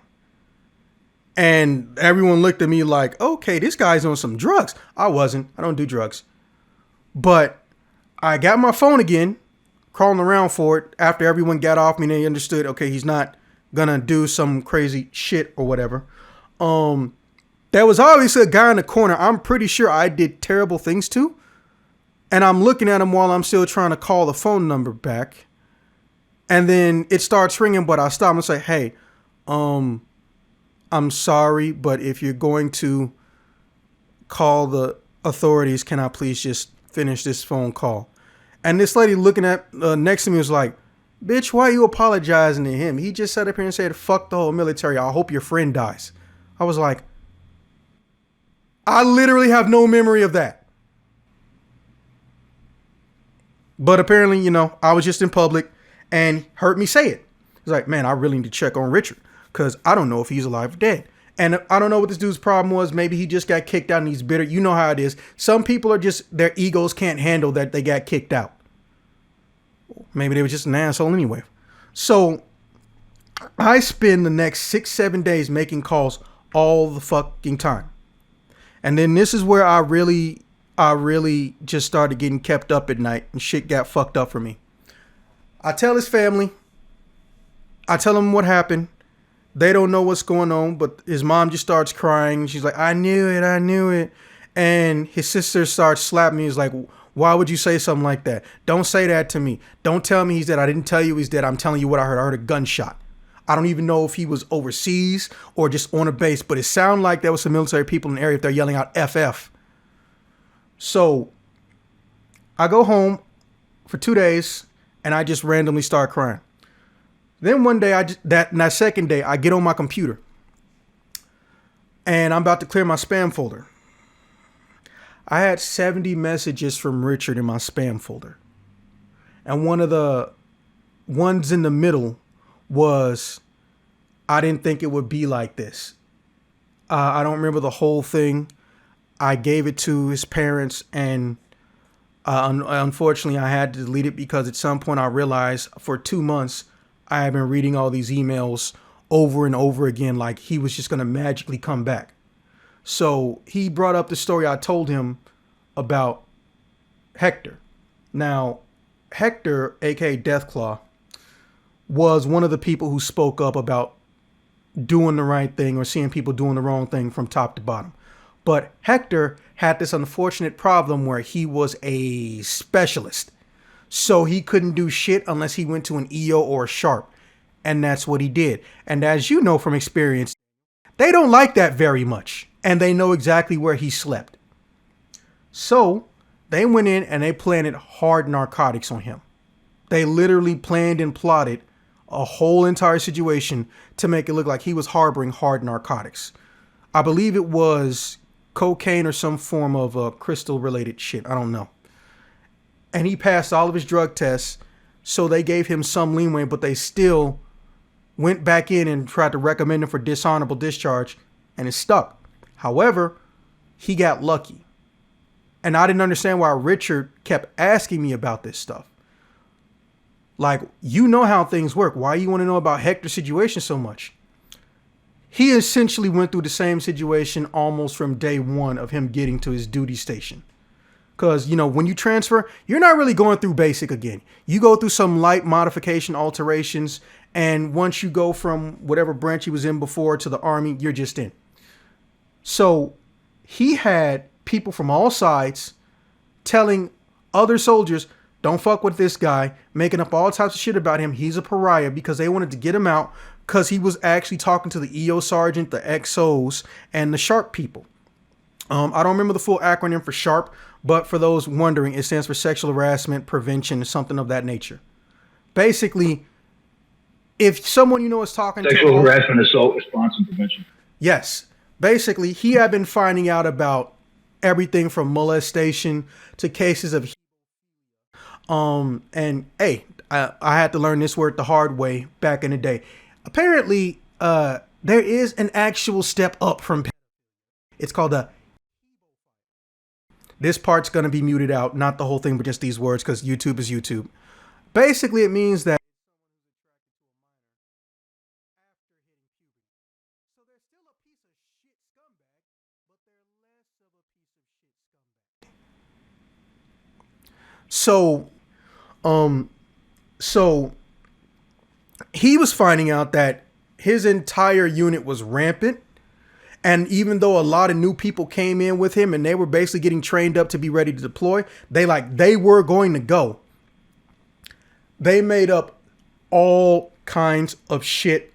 And everyone looked at me like, okay, this guy's on some drugs. I wasn't. I don't do drugs. But I got my phone again, crawling around for it after everyone got off me and they understood, okay, he's not gonna do some crazy shit or whatever. There was obviously a guy in the corner I'm pretty sure I did terrible things to. And I'm looking at him while I'm still trying to call the phone number back. And then it starts ringing, but I stop and say, hey, I'm sorry, but if you're going to call the authorities, can I please just finish this phone call? And this lady looking at next to me was like, bitch, why are you apologizing to him? He just sat up here and said, fuck the whole military. I hope your friend dies. I was like, I literally have no memory of that. But apparently, you know, I was just in public and heard me say it. He's like, man, I really need to check on Richard because I don't know if he's alive or dead. And I don't know what this dude's problem was. Maybe he just got kicked out and he's bitter. You know how it is. Some people are just, their egos can't handle that they got kicked out. Maybe they were just an asshole anyway. So I spend the next 6-7 days making calls all the fucking time. And then this is where I really just started getting kept up at night and shit got fucked up for me. I tell his family, I tell them what happened. They don't know what's going on, but his mom just starts crying. She's like, I knew it. And his sister starts slapping me. He's like, why would you say something like that? Don't say that to me. Don't tell me he's dead. I didn't tell you he's dead. I'm telling you what I heard. I heard a gunshot. I don't even know if he was overseas or just on a base, but it sounded like there was some military people in the area if they're yelling out FF. So I go home for 2 days and I just randomly start crying. Then one day, that second day, I get on my computer and I'm about to clear my spam folder. I had 70 messages from Richard in my spam folder. And one of the ones in the middle was, I didn't think it would be like this. I don't remember the whole thing. I gave it to his parents and unfortunately I had to delete it because at some point I realized for 2 months I had been reading all these emails over and over again like he was just going to magically come back. So he brought up the story I told him about Hector. Now, Hector, aka Deathclaw, was one of the people who spoke up about doing the right thing or seeing people doing the wrong thing from top to bottom. But Hector had this unfortunate problem where he was a specialist. So he couldn't do shit unless he went to an EO or a Sharp. And that's what he did. And as you know from experience, they don't like that very much. And they know exactly where he slept. So they went in and they planted hard narcotics on him. They literally planned and plotted a whole entire situation to make it look like he was harboring hard narcotics. I believe it was cocaine or some form of crystal related shit. I don't know. And he passed all of his drug tests. So they gave him some leeway, but they still went back in and tried to recommend him for dishonorable discharge and it stuck. However, he got lucky. And I didn't understand why Richard kept asking me about this stuff. Like, you know how things work. Why you want to know about Hector's situation so much? he essentially went through the same situation almost from day one of him getting to his duty station. Because, when you transfer, you're not really going through basic again. You go through some light modification alterations. And once you go from whatever branch he was in before to the Army, you're just in. So he had people from all sides telling other soldiers, don't fuck with this guy, making up all types of shit about him. He's a pariah, because they wanted to get him out because he was actually talking to the EO sergeant, the XOs, and the SHARP people. I don't remember the full acronym for SHARP, but for those wondering, it stands for Sexual Harassment Prevention, something of that nature. Basically, if someone is talking to... Sexual harassment, assault, response, and prevention. Yes. Basically, he had been finding out about everything from molestation to cases of... And, hey, I had to learn this word the hard way back in the day. Apparently, there is an actual step up from... It's called a... This part's going to be muted out, not the whole thing, but just these words, because YouTube is YouTube. Basically, it means that... So he was finding out that his entire unit was rampant. And even though a lot of new people came in with him and they were basically getting trained up to be ready to deploy, they were going to go. They made up all kinds of shit.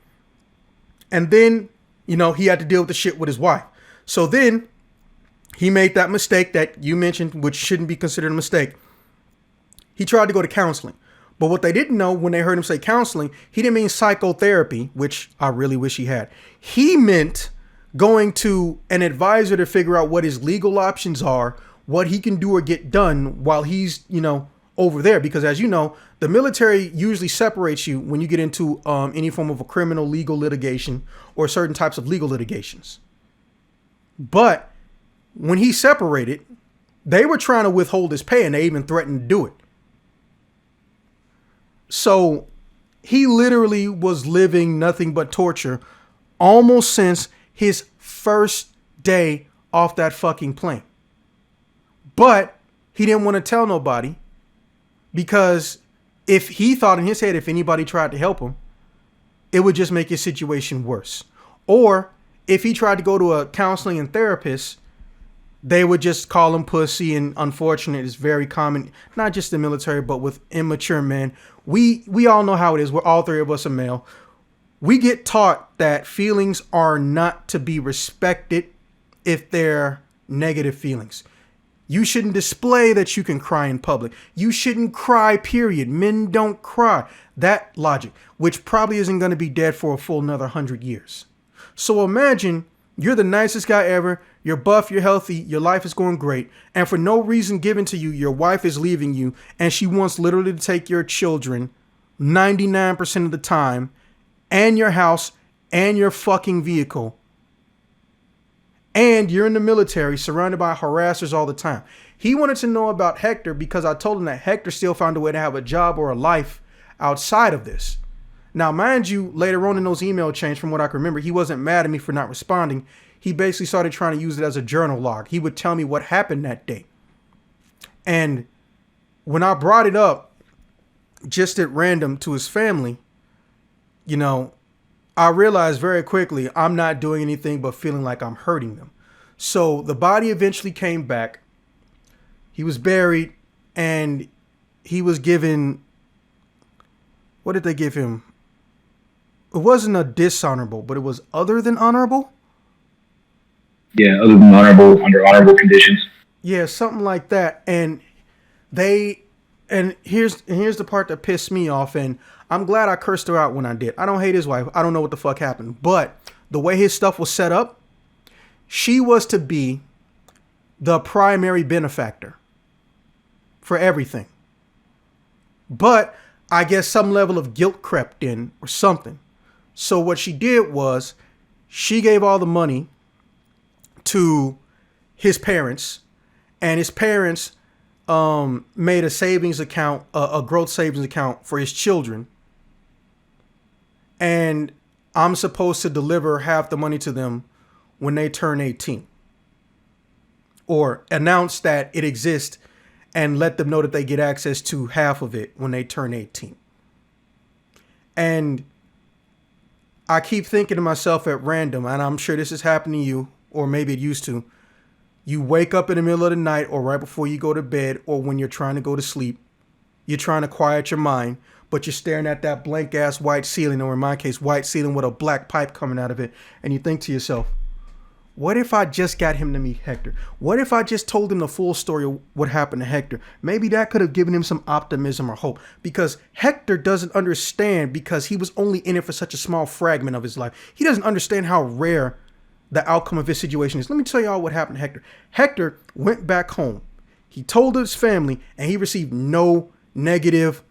And then, he had to deal with the shit with his wife. So then he made that mistake that you mentioned, which shouldn't be considered a mistake. He tried to go to counseling. But what they didn't know when they heard him say counseling, he didn't mean psychotherapy, which I really wish he had. He meant going to an advisor to figure out what his legal options are, what he can do or get done while he's, over there. Because as you know, the military usually separates you when you get into any form of a criminal legal litigation or certain types of legal litigations. But when he separated, they were trying to withhold his pay and they even threatened to do it. So he literally was living nothing but torture almost since his first day off that fucking plane. But he didn't want to tell nobody, because if he thought in his head, if anybody tried to help him, it would just make his situation worse. Or if he tried to go to a counseling and therapist, they would just call him pussy. And unfortunately, it's very common, not just in the military, but with immature men. We all know how it is. We're all three of us are male. We get taught that feelings are not to be respected if they're negative feelings. You shouldn't display that you can cry in public. You shouldn't cry, period. Men don't cry. That logic, which probably isn't going to be dead for a full another 100 years. So imagine you're the nicest guy ever. You're buff, you're healthy, your life is going great. And for no reason given to you, your wife is leaving you and she wants literally to take your children 99% of the time, and your house and your fucking vehicle. And you're in the military surrounded by harassers all the time. He wanted to know about Hector because I told him that Hector still found a way to have a job or a life outside of this. Now, mind you, later on in those email chains, from what I can remember, he wasn't mad at me for not responding. He basically started trying to use it as a journal log. He would tell me what happened that day. And when I brought it up, just at random to his family, I realized very quickly I'm not doing anything but feeling like I'm hurting them. So the body eventually came back. He was buried and he was given, what did they give him? It wasn't a dishonorable, but it was other than honorable. Yeah, other than honorable, under honorable conditions. Yeah, something like that. And here's the part that pissed me off, and I'm glad I cursed her out when I did. I don't hate his wife. I don't know what the fuck happened. But the way his stuff was set up, she was to be the primary benefactor for everything. But I guess some level of guilt crept in or something. So what she did was she gave all the money to his parents, and his parents made a savings account, a growth savings account for his children. And I'm supposed to deliver half the money to them when they turn 18, or announce that it exists and let them know that they get access to half of it when they turn 18. And I keep thinking to myself at random, and I'm sure this has happened to you, or maybe it used to. You wake up in the middle of the night, or right before you go to bed, or when you're trying to go to sleep. You're trying to quiet your mind, but you're staring at that blank ass white ceiling, or in my case, white ceiling with a black pipe coming out of it. And you think to yourself, what if I just got him to meet Hector? What if I just told him the full story of what happened to Hector? Maybe that could have given him some optimism or hope, because Hector doesn't understand, because he was only in it for such a small fragment of his life. He doesn't understand how rare the outcome of his situation is. Let me tell y'all what happened to Hector. Hector went back home. He told his family, and he received no negative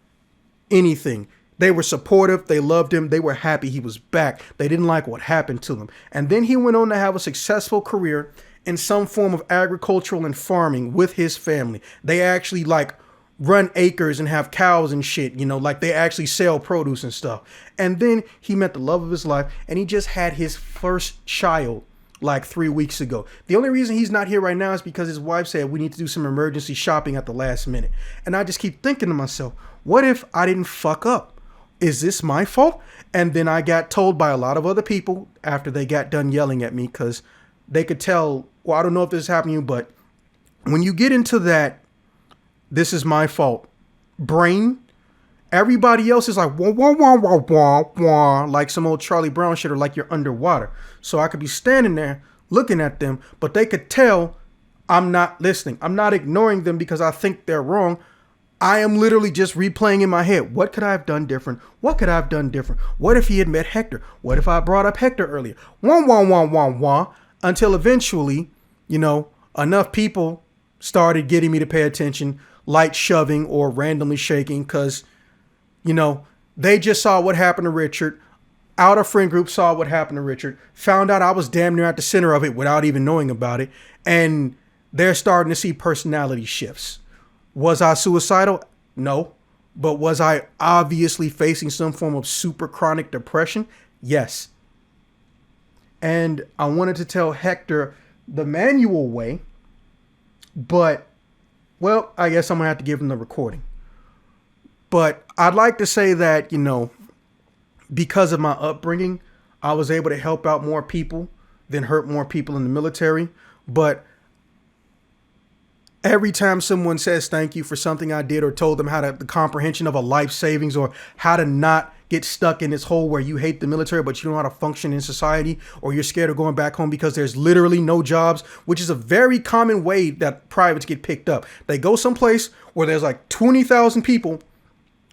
anything. They were supportive. They loved him. They were happy he was back. They didn't like what happened to him. And then he went on to have a successful career in some form of agricultural and farming with his family. They actually like run acres and have cows and shit, you know, like they actually sell produce and stuff. And then he met the love of his life, and he just had his first child like 3 weeks ago. The only reason he's not here right now is because his wife said we need to do some emergency shopping at the last minute. And I just keep thinking to myself, what if I didn't fuck up? Is this my fault? And then I got told by a lot of other people after they got done yelling at me, because they could tell, well, I don't know if this is happening to you, but when you get into that, this is my fault brain, everybody else is like, wah, wah, wah, wah, wah, wah, like some old Charlie Brown shit, or like you're underwater. So I could be standing there looking at them, but they could tell I'm not listening. I'm not ignoring them because I think they're wrong. I am literally just replaying in my head, what could I have done different? What could I have done different? What if he had met Hector? What if I brought up Hector earlier? Wah, wah, wah, wah, wah. Until eventually, you know, enough people started getting me to pay attention, light shoving or randomly shaking, because, you know, they just saw what happened to Richard. Our friend group saw what happened to Richard, found out I was damn near at the center of it without even knowing about it. And they're starting to see personality shifts. Was I suicidal? No. But was I obviously facing some form of super chronic depression? Yes. And I wanted to tell Hector the manual way, but, well, I guess I'm going to have to give him the recording. But I'd like to say that, you know, because of my upbringing, I was able to help out more people than hurt more people in the military. But every time someone says thank you for something I did, or told them how to, the comprehension of a life savings, or how to not get stuck in this hole where you hate the military, but you don't know how to function in society, or you're scared of going back home because there's literally no jobs, which is a very common way that privates get picked up. They go someplace where there's like 20,000 people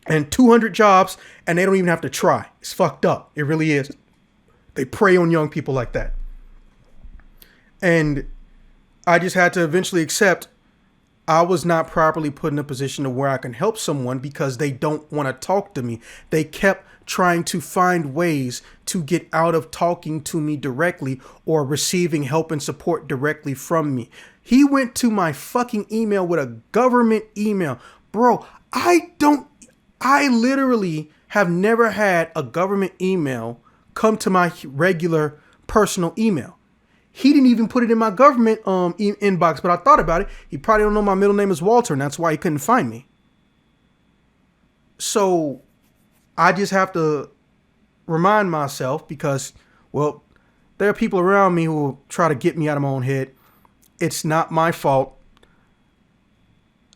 and 200 jobs, and they don't even have to try. It's fucked up. It really is. They prey on young people like that. And I just had to eventually accept I was not properly put in a position to where I can help someone, because they don't want to talk to me. They kept trying to find ways to get out of talking to me directly or receiving help and support directly from me. He went to my fucking email with a government email. Bro, I literally have never had a government email come to my regular personal email. He didn't even put it in my government inbox, but I thought about it. He probably don't know my middle name is Walter, and that's why he couldn't find me. So I just have to remind myself, because, well, there are people around me who will try to get me out of my own head. It's not my fault.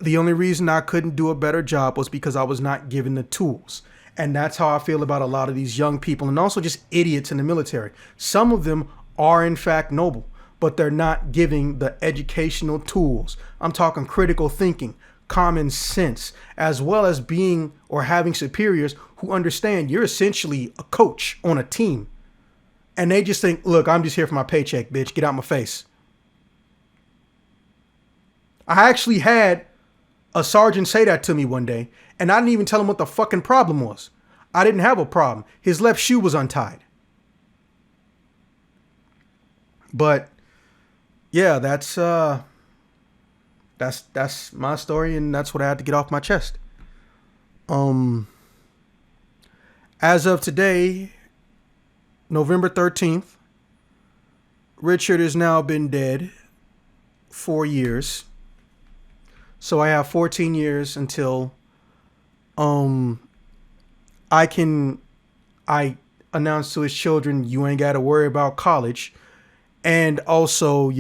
The only reason I couldn't do a better job was because I was not given the tools. And that's how I feel about a lot of these young people, and also just idiots in the military. Some of them are in fact noble, but they're not giving the educational tools. I'm talking critical thinking, common sense, as well as being or having superiors who understand you're essentially a coach on a team. And they just think, look, I'm just here for my paycheck, bitch. Get out my face. I actually had a sergeant say that to me one day, and I didn't even tell him what the fucking problem was. I didn't have a problem. His left shoe was untied. But yeah, that's my story, and that's what I had to get off my chest. As of today, November 13th. Richard has now been dead 4 years. So I have 14 years until I announce to his children, you ain't got to worry about college. And also,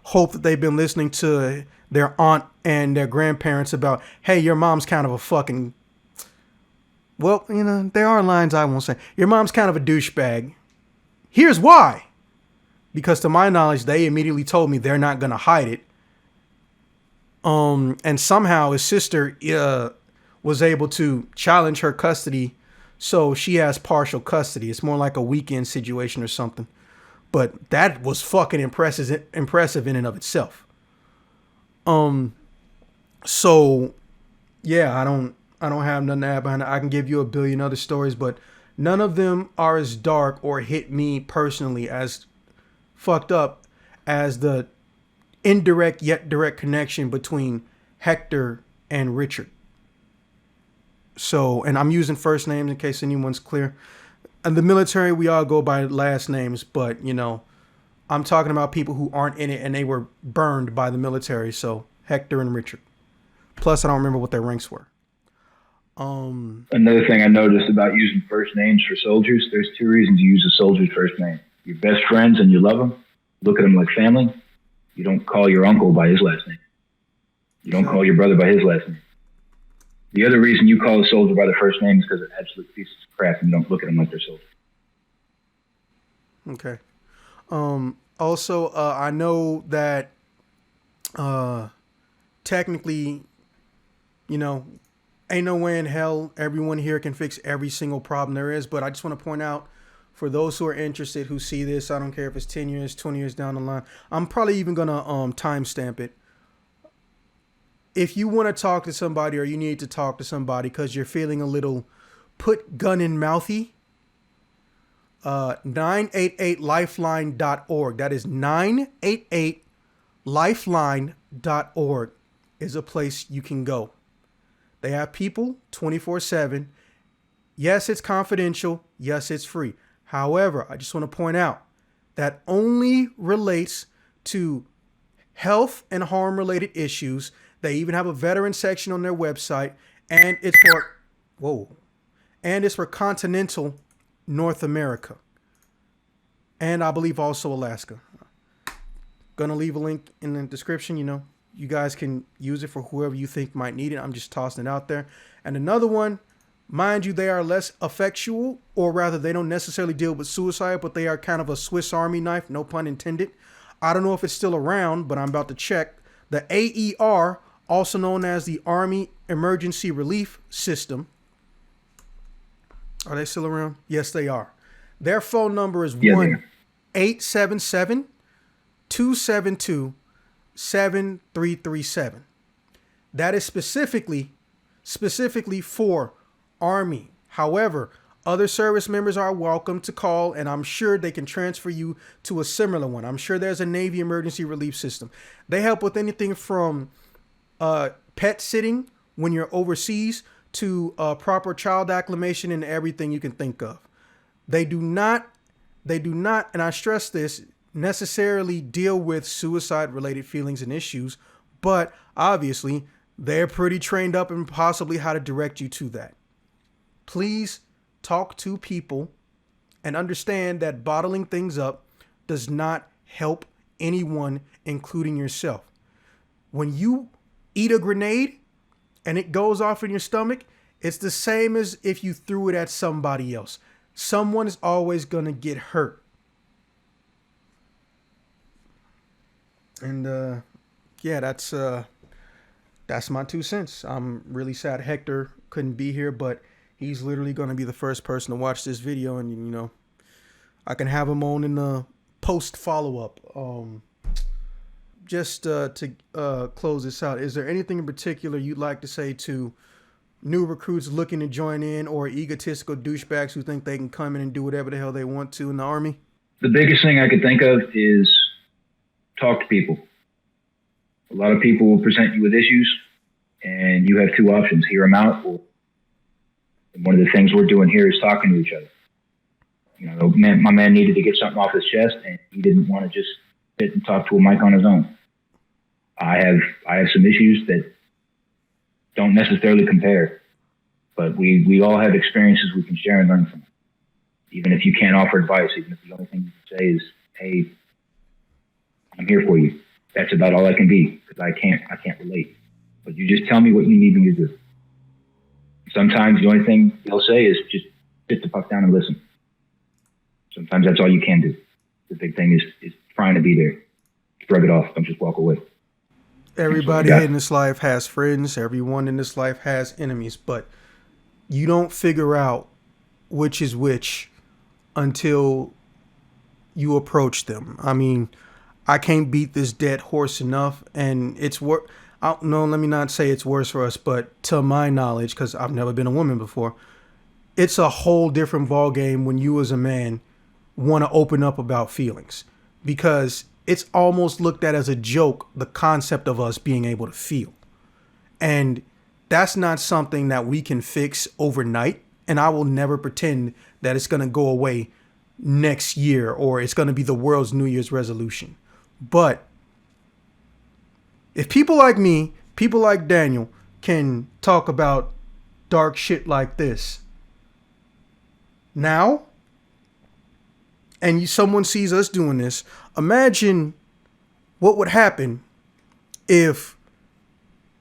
hope that they've been listening to their aunt and their grandparents about, hey, your mom's kind of a fucking, well, there are lines I won't say. Your mom's kind of a douchebag. Here's why. Because to my knowledge, they immediately told me they're not going to hide it. And somehow his sister was able to challenge her custody. So she has partial custody. It's more like a weekend situation or something. But that was fucking impressive in and of itself. So yeah, I don't have nothing to add behind it. I can give you a billion other stories, but none of them are as dark or hit me personally as fucked up as the indirect yet direct connection between Hector and Richard. So, and I'm using first names in case anyone's clear. In the military, we all go by last names, but I'm talking about people who aren't in it and they were burned by the military. So Hector and Richard. Plus, I don't remember what their ranks were. Another thing I noticed about using first names for soldiers, there's 2 reasons you use a soldier's first name. Your best friends and you love them. Look at them like family. You don't call your uncle by his last name. You don't call your brother by his last name. The other reason you call a soldier by their first name is because they're absolute pieces of crap and you don't look at them like they're soldiers. Okay. Also, I know that technically, ain't no way in hell everyone here can fix every single problem there is. But I just want to point out, for those who are interested, who see this, I don't care if it's 10 years, 20 years down the line, I'm probably even going to timestamp it. If you want to talk to somebody or you need to talk to somebody because you're feeling a little put gun in mouthy, 988lifeline.org. That is 988lifeline.org is a place you can go. They have people 24/7. Yes, it's confidential. Yes, it's free. However, I just want to point out that only relates to health and harm related issues. They even have a veteran section on their website, and it's for continental North America, and I believe also Alaska. Gonna leave a link in the description. You guys can use it for whoever you think might need it. I'm just tossing it out there. And another one, mind you, they are less effectual, or rather they don't necessarily deal with suicide, but they are kind of a Swiss Army knife, no pun intended. I don't know if it's still around, but I'm about to check. The AER, also known as the Army Emergency Relief System. Are they still around? Yes, they are. Their phone number is 1-877-272-7337. That is specifically for Army. However, other service members are welcome to call, and I'm sure they can transfer you to a similar one. I'm sure there's a Navy emergency relief system. They help with anything from pet sitting when you're overseas to proper child acclimation and everything you can think of. They do not, and I stress this, necessarily deal with suicide-related feelings and issues, but obviously they're pretty trained up in possibly how to direct you to that. Please talk to people and understand that bottling things up does not help anyone, including yourself. When you eat a grenade and it goes off in your stomach, it's the same as if you threw it at somebody else. Someone is always going to get hurt. And yeah, that's my 2 cents. I'm really sad Hector couldn't be here, but he's literally going to be the first person to watch this video, and I can have him on in the post follow-up. Just to close this out, is there anything in particular you'd like to say to new recruits looking to join in, or egotistical douchebags who think they can come in and do whatever the hell they want to in the Army? The biggest thing I could think of is talk to people. A lot of people will present you with issues, and you have 2 options: hear them out, or one of the things we're doing here is talking to each other. You know, my man needed to get something off his chest, and he didn't want to just sit and talk to a mic on his own. I have some issues that don't necessarily compare, but we all have experiences we can share and learn from. Even if you can't offer advice, even if the only thing you can say is, "Hey, I'm here for you." That's about all I can be, because I can't relate. But you just tell me what you need me to do. Sometimes the only thing they'll say is just sit the fuck down and listen. Sometimes that's all you can do. The big thing is trying to be there. Shrug it off. Don't just walk away. Everybody in this life has friends. Everyone in this life has enemies, but you don't figure out which is which until you approach them. I mean, I can't beat this dead horse enough, and it's worse. No, let me not say it's worse for us, but to my knowledge, because I've never been a woman before, it's a whole different ball game when you as a man want to open up about feelings, because it's almost looked at as a joke, the concept of us being able to feel. And that's not something that we can fix overnight. And I will never pretend that it's going to go away next year or it's going to be the world's New Year's resolution. But if people like me, people like Daniel, can talk about dark shit like this now, and someone sees us doing this, imagine what would happen if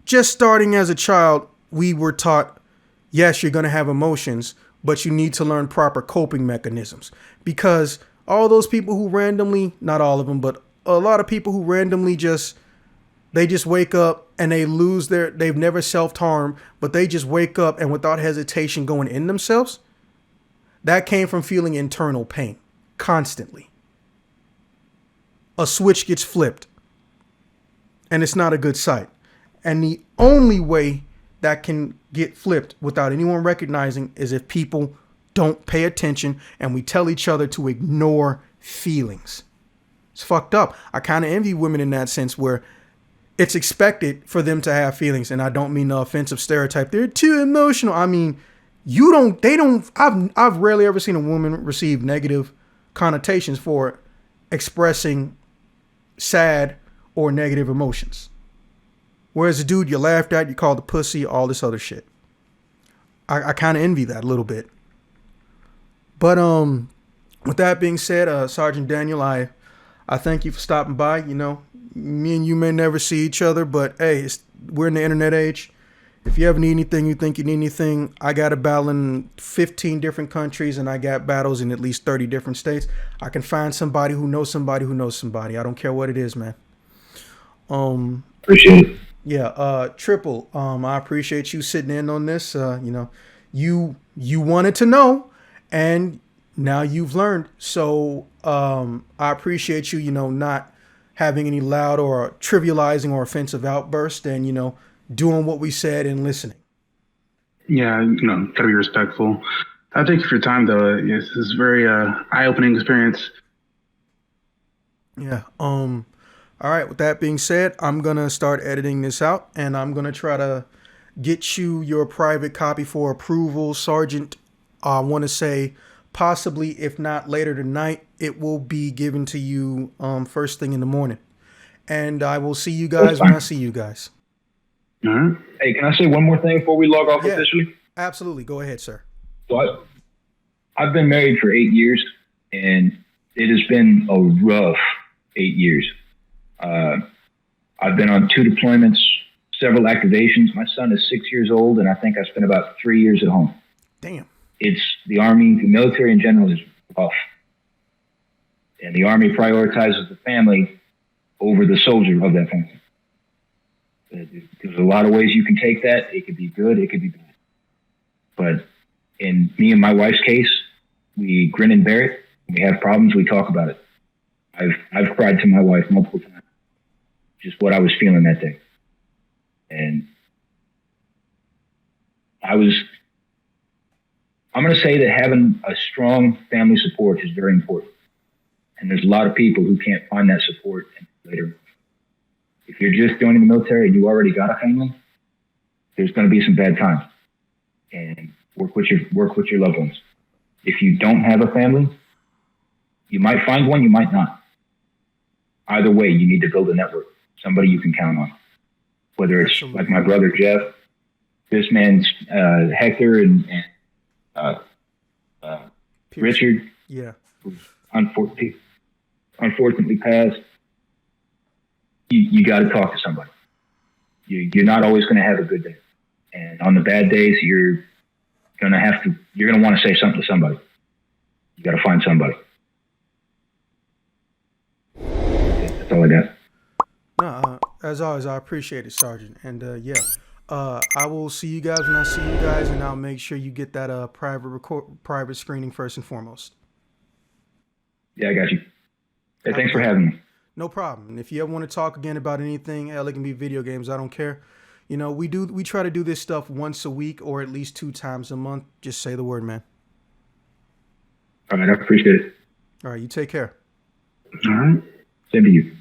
just starting as a child, we were taught, yes, you're going to have emotions, but you need to learn proper coping mechanisms. Because all those people who randomly, not all of them, but a lot of people who randomly they just wake up and they've never self-harmed, but they just wake up and without hesitation going in themselves. That came from feeling internal pain constantly. A switch gets flipped and it's not a good sight. And the only way that can get flipped without anyone recognizing is if people don't pay attention and we tell each other to ignore feelings. It's fucked up. I kind of envy women in that sense where it's expected for them to have feelings. And I don't mean the offensive stereotype. They're too emotional. I mean, I've rarely ever seen a woman receive negative connotations for expressing sad or negative emotions. Whereas a dude, you laughed at, you called a pussy, all this other shit. I kind of envy that a little bit. But with that being said, Sergeant Daniel, I thank you for stopping by. You know, me and you may never see each other, but hey, we're in the internet age. If you ever need anything, you think you need anything, I got a battle in 15 different countries and I got battles in at least 30 different states. I can find somebody who knows somebody who knows somebody. I don't care what it is, man. Appreciate it. Yeah, Triple, I appreciate you sitting in on this. You wanted to know and now you've learned. So I appreciate you, not having any loud or trivializing or offensive outbursts and, doing what we said and listening. Yeah, gotta be respectful. I thank you for your time, though. Yes, this is a very eye-opening experience. Yeah. All right. With that being said, I'm gonna start editing this out, and I'm gonna try to get you your private copy for approval, Sergeant. I want to say possibly, if not later tonight, it will be given to you first thing in the morning, and I will see you guys when I see you guys. Uh-huh. Hey, can I say one more thing before we log off officially? Absolutely. Go ahead, sir. So I've been married for 8 years, and it has been a rough 8 years. I've been on 2 deployments, several activations. My son is 6 years old, and I think I spent about 3 years at home. Damn. It's the Army, the military in general is rough. And the Army prioritizes the family over the soldier of that family. There's a lot of ways you can take that. It could be good, it could be bad. But in me and my wife's case, we grin and bear it. When we have problems, we talk about it. I've cried to my wife multiple times, just what I was feeling that day. And I'm going to say that having a strong family support is very important. And there's a lot of people who can't find that support later. If you're just joining the military and you already got a family, there's going to be some bad times. And work with your loved ones. If you don't have a family, You might find one, you might not. Either way, you need to build a network, somebody you can count on. Whether it's like my brother Jeff, this man's Hector, and Richard, yeah, who's unfortunately passed. You got to talk to somebody. You're not always going to have a good day, and on the bad days, you're going to want to say something to somebody. You got to find somebody. That's all I got. No, as always, I appreciate it, Sergeant. And I will see you guys when I see you guys, and I'll make sure you get that private screening first and foremost. Yeah, I got you. Hey, thanks for having me. No problem. And if you ever want to talk again about anything, hell, it can be video games. I don't care. You know, we try to do this stuff once a week or at least 2 times a month. Just say the word, man. All right, I appreciate it. All right, you take care. All right. Same to you.